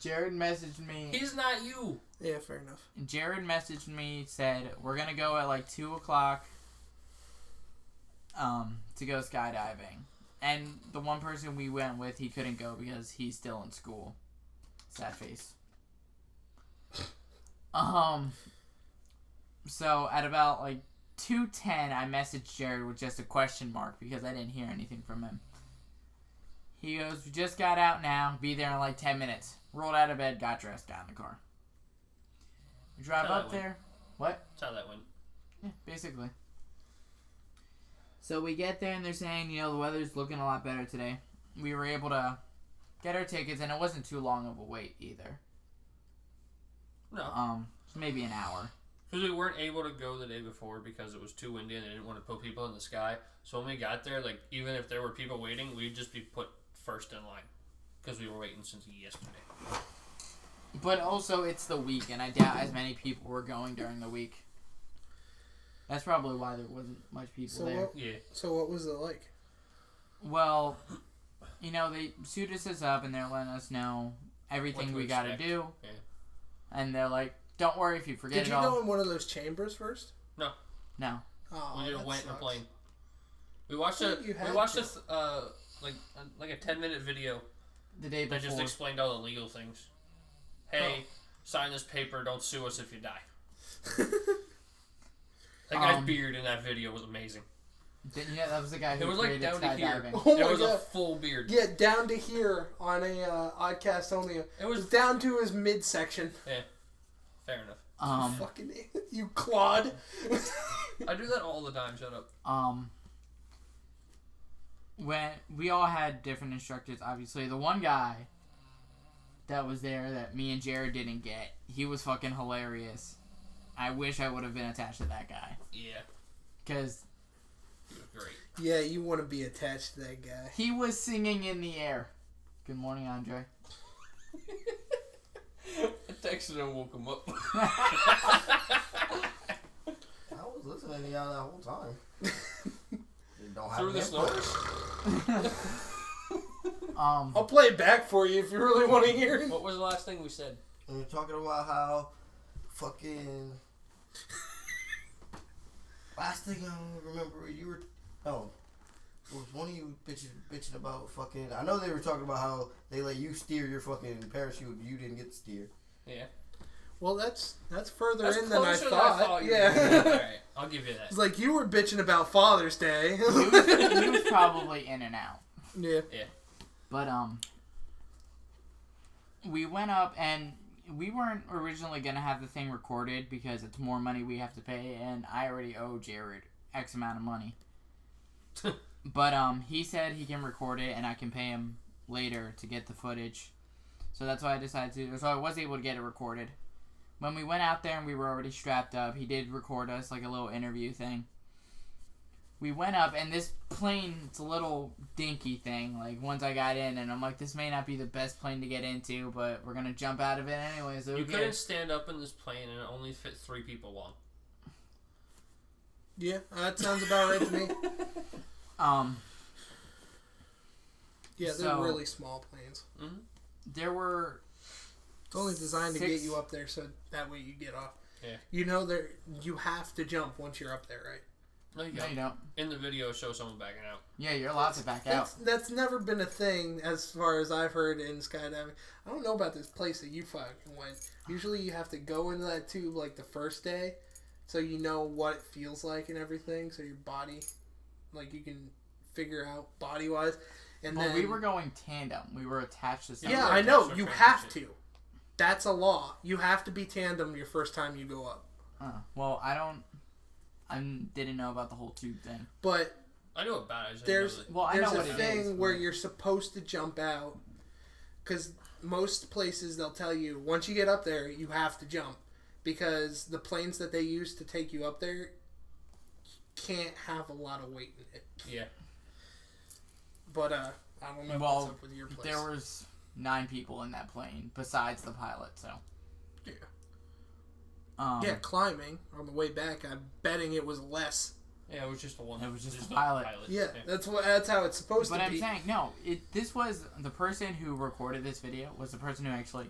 Jarrid messaged me. He's not you. Yeah, fair enough. Jarrid messaged me, said, we're going to go at like 2 o'clock to go skydiving. And the one person we went with, he couldn't go because he's still in school. Sad face. So at about like 2:10, I messaged Jarrid with just a question mark because I didn't hear anything from him. He goes, we just got out now. Be there in like 10 minutes. Rolled out of bed, got dressed, got in the car. We drive up there. What? That's how that went. Yeah, basically. So we get there and they're saying, the weather's looking a lot better today. We were able to get our tickets and it wasn't too long of a wait either. No. Maybe an hour. Because we weren't able to go the day before because it was too windy and they didn't want to put people in the sky. So when we got there, like, even if there were people waiting, we'd just be put first in line. Because we were waiting since yesterday. But also, it's the week, and I doubt as many people were going during the week. That's probably why there wasn't much people there. So what was it like? Well, they suited us up, and they're letting us know everything we got to do. Yeah. And they're like, don't worry if you forget Did it all. you go in one of those chambers first? No. Oh, We just went in a sucks. plane. We watched a 10-minute video The day that before. just explained all the legal things. Hey, sign this paper, don't sue us if you die. That guy's beard in that video was amazing. That was the guy who It was like created down to here. skydiving. Oh There my was a God. full beard. Yeah, down to here on a Oddcast only. It was down to his midsection. Yeah, fair enough. Fucking you clod. I do that all the time. Shut up. When we all had different instructors, obviously. The one guy that was there that me and Jarrid didn't get, he was fucking hilarious. I wish I would have been attached to that guy. Yeah. Because He was great. Yeah, you want to be attached to that guy. he was singing in the air. Good morning, Andre. I texted him and woke him up. I was listening to y'all that whole time. You don't have Through the an snow? input. I'll play it back for you if you really want to hear it. What was the last thing we said? And we're talking about how fucking. Last thing I remember, you were. Oh. It was one of you bitching about fucking. I know they were talking about how they let you steer your fucking parachute. You didn't get to steer. Yeah. Well, that's further That's in than I closer thought. you were. Yeah. Alright, I'll give you that. It's like you were bitching about Father's Day. He was probably in and out. Yeah. But we went up and we weren't originally gonna have the thing recorded because it's more money we have to pay, and I already owe Jarrid X amount of money. But he said he can record it and I can pay him later to get the footage. So that's why I decided to. So I was able to get it recorded. When we went out there and we were already strapped up, he did record us like a little interview thing. We went up and this plane, it's a little dinky thing. Like once I got in and I'm like, this may not be the best plane to get into, but we're gonna jump out of it anyway. So You couldn't stand up in this plane and it only fit 3 people long. Yeah, that sounds about right to me. Yeah, they're So- really small planes. Mm-hmm. There were. It's only designed to get 6 you up there so that way you get off. Yeah. You know, you have to jump once you're up there, right? No, you No, don't. you don't. In the video, show someone backing out. Yeah, you're allowed to back out. That's never been a thing as far as I've heard in skydiving. I don't know about this place that you fucking went. Usually you have to go into that tube like the first day so you know what it feels like and everything, so your body, like you can figure out body-wise. And Well, then we were going tandem. We were attached to something. yeah, I know. You have to. That's a law. You have to be tandem your first time you go up. Well, I didn't know about the whole tube thing. But I knew about it. I just there's didn't know Well, I there's know a what it thing is, where but- you're supposed to jump out, because most places they'll tell you once you get up there you have to jump, because the planes that they use to take you up there can't have a lot of weight in it. Yeah. But I don't know Well, what's up with your place. there was 9 people in that plane besides the pilot. So Yeah. yeah, Climbing on the way back, I'm betting it was less. Yeah, it was just the one. It was just the the pilot. Yeah, that's how it's supposed But to I'm be. saying no. This was the person who recorded this video was the person who actually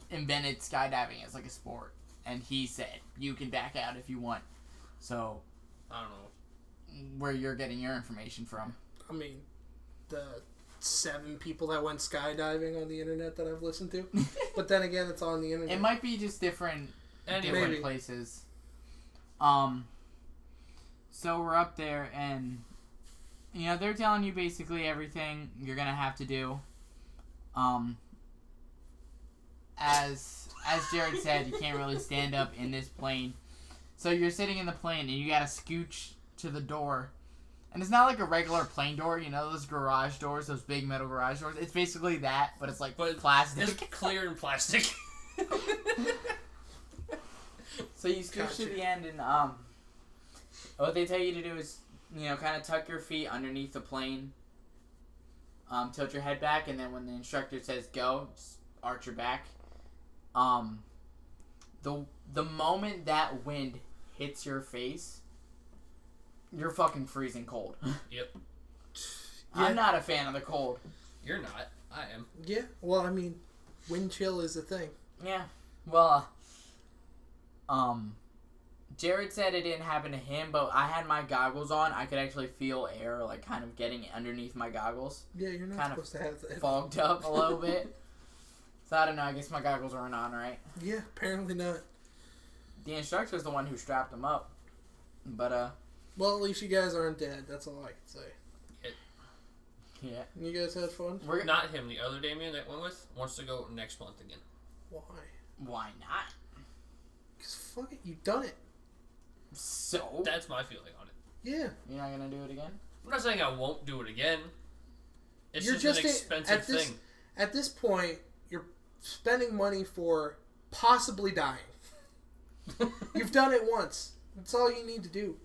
invented skydiving as like a sport, and he said you can back out if you want. So I don't know. where you're getting your information from? I mean, the 7 people that went skydiving on the internet that I've listened to. But then again, it's on the internet. It might be just different Maybe. places. So we're up there, and they're telling you basically everything you're gonna have to do. As Jarrid said, you can't really stand up in this plane, so you're sitting in the plane and you gotta scooch to the door. And it's not like a regular plane door, those garage doors, those big metal garage doors. It's basically that, but it's like plastic. It's clear and plastic. So you scooch to the end, and what they tell you to do is, kind of tuck your feet underneath the plane, tilt your head back, and then when the instructor says go, just arch your back. The moment that wind hits your face, you're fucking freezing cold. Yep. I'm not a fan of the cold. You're not. I am. Yeah, well, I mean, wind chill is a thing. Yeah. Well, Jarrid said it didn't happen to him, but I had my goggles on. I could actually feel air, like, kind of getting underneath my goggles. Yeah, you're not Kind supposed of to have that. Fogged up a little bit. So I don't know. I guess my goggles aren't on, right? Yeah, apparently not. The instructor's the one who strapped them up. But, Well, at least you guys aren't dead. That's all I can say. yeah. You guys had fun? Not him. The other Damian that went with wants to go next month again. Why? Why not? Because fuck it, you've done it. So? That's my feeling on it. Yeah. You're not going to do it again? I'm not saying I won't do it again. It's You're just an just expensive thing. At this point, you're spending money for possibly dying. You've done it once. That's all you need to do.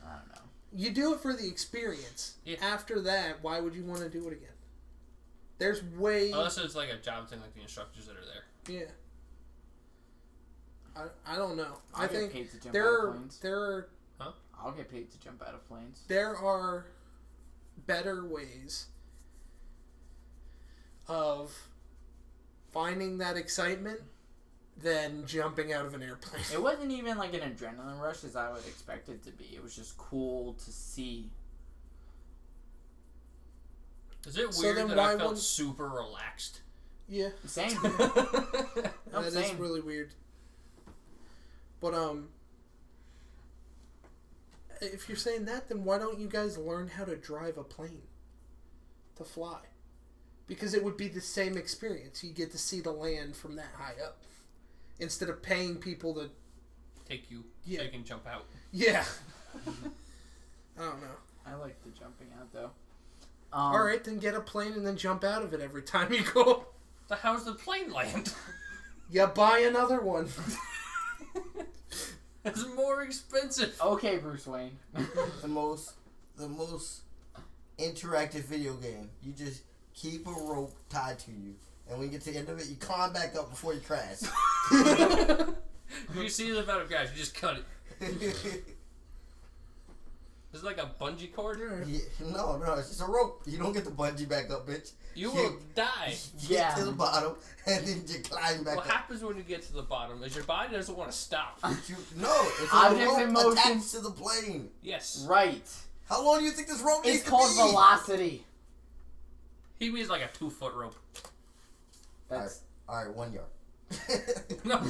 I don't know. You do it for the experience. Yeah. After that, why would you want to do it again? There's way... Unless it's like a job thing like the instructors that are there. Yeah. I don't know. I I'll think get paid to jump there out of are planes. Huh? I'll get paid to jump out of planes. There are better ways of finding that excitement than jumping out of an airplane. It wasn't even like an adrenaline rush as I would expect it to be. It was just cool to see. Is it So weird then that why I felt wouldn't- super relaxed? Yeah, Same. that is same. really weird. But if you're saying that, then why don't you guys learn how to drive a plane to fly? Because it would be the same experience. You get to see the land from that high up instead of paying people to. Take you Yeah. so you can jump out. Yeah. I don't know. I like the jumping out though. All right, then get a plane and then jump out of it every time you go. So how's the plane land? Yeah, buy another one. It's more expensive. Okay, Bruce Wayne. the most interactive video game. You just keep a rope tied to you, and when you get to the end of it, you climb back up before you crash. If you see the amount of guys, you just cut it. It's like a bungee cord. Yeah, no, it's just a rope. You don't get the bungee back up, bitch. You will die. Get Yeah. to the bottom, and then you climb back What up. happens when you get to the bottom is your body doesn't want to stop. It's a Objects in rope motion. attached to the plane. Yes. Right. How long do you think this rope needs It's to called be? velocity. He means like a 2-foot rope. That's All right, 1 yard. No.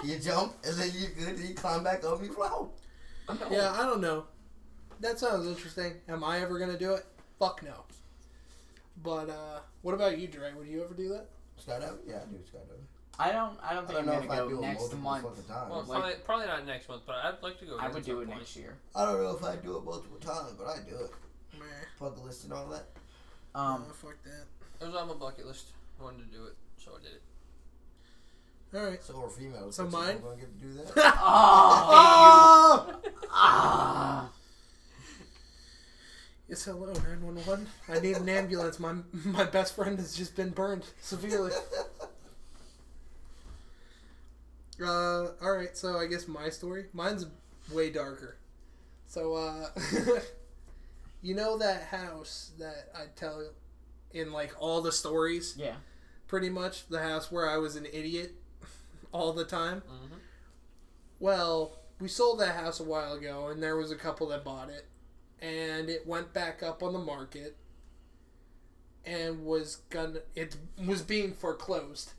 You jump, and then you're good, and you climb back up, and you fly out. Yeah, I don't know. That sounds interesting. Am I ever going to do it? Fuck no. But, what about you, Dre? Would you ever do that? Skydiving? Yeah, I do skydiving. I don't think I'm gonna if I do go it next multiple month. fucking times. Well, Like- probably not next month, but I'd like to go. I again would at do some it point. next year. I don't know if I do it multiple times, but I do it. Meh. Bucket list and all that. Oh, fuck that. It was on my bucket list. I wanted to do it, so I did it. Alright. So we're females. So so mine? I'm gonna get to do that. Oh. Oh! Ah. Yes, hello, 911. I need an ambulance. My best friend has just been burned severely. Alright, so I guess my story. Mine's way darker. So, you know that house that I tell in, like, all the stories? Yeah. Pretty much. The house where I was an idiot all the time? Mm-hmm. Well, we sold that house a while ago, and there was a couple that bought it. And it went back up on the market and it was being foreclosed.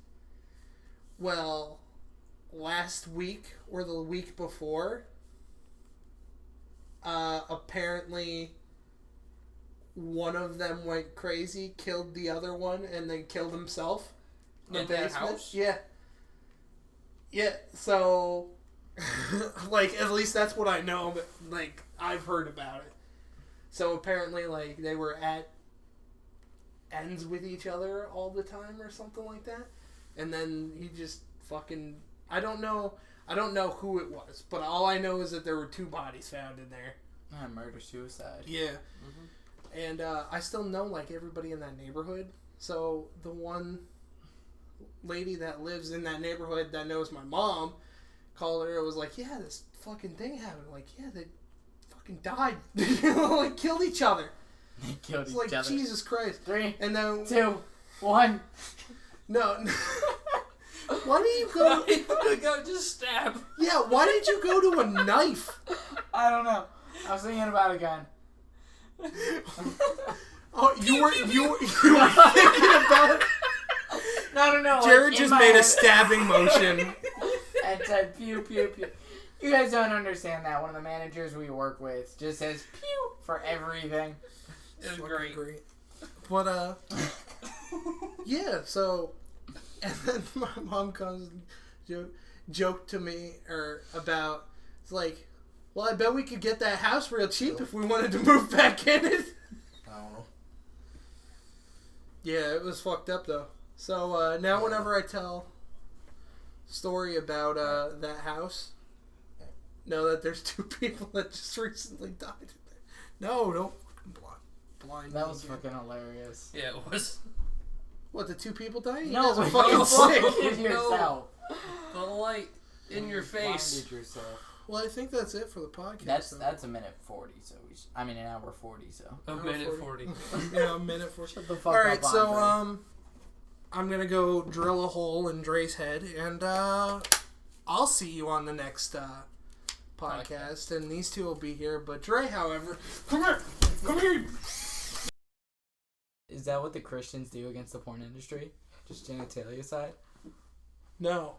Well, last week or the week before, apparently one of them went crazy, killed the other one, and then killed himself in the In that basement. house? Yeah, so like, at least that's what I know, but like, I've heard about it. So apparently, like, they were at ends with each other all the time or something like that. And then he just fucking... I don't know who it was, but all I know is that there were 2 bodies found in there. Murder-suicide. Yeah. Mm-hmm. And I still know, like, everybody in that neighborhood. So the one lady that lives in that neighborhood that knows my mom called her and was like, yeah, this fucking thing happened. Like, yeah, they fucking died. Like, killed each other. They killed It's each like, other. Jesus Christ. 3, And then... 2, 1. No. Why do you go... Go just stab. Yeah, why did you go to a knife? I don't know. I was thinking about a gun. Oh, you were thinking about it? No. Jarrid like, in just my made a head. stabbing motion. And said pew, pew, pew. You guys don't understand that. One of the managers we work with just says pew for everything. It was Fucking great. But, yeah, so, and then my mom comes and joke to me, about, it's like, well, I bet we could get that house real cheap if we wanted to move back in it. I don't know. Yeah, it was fucked up, though. So, now whenever I tell a story about, that house, know that there's 2 people that just recently died in there. No, don't fucking blind That me was again. fucking hilarious. Yeah, it was. What, the 2 people dying? You No, guys are but fucking you sick. fucking yourself. The light. in your face. Blinded yourself. Well, I think that's it for the podcast. That's a minute 40. So an hour 40. So A minute 40. Yeah, a minute 40. shut the fuck All up. right, so Andre. I'm gonna go drill a hole in Dre's head, and I'll see you on the next podcast. And these two will be here. But Dre, however, come here. Is that what the Christians do against the porn industry? Just genitalia side? No.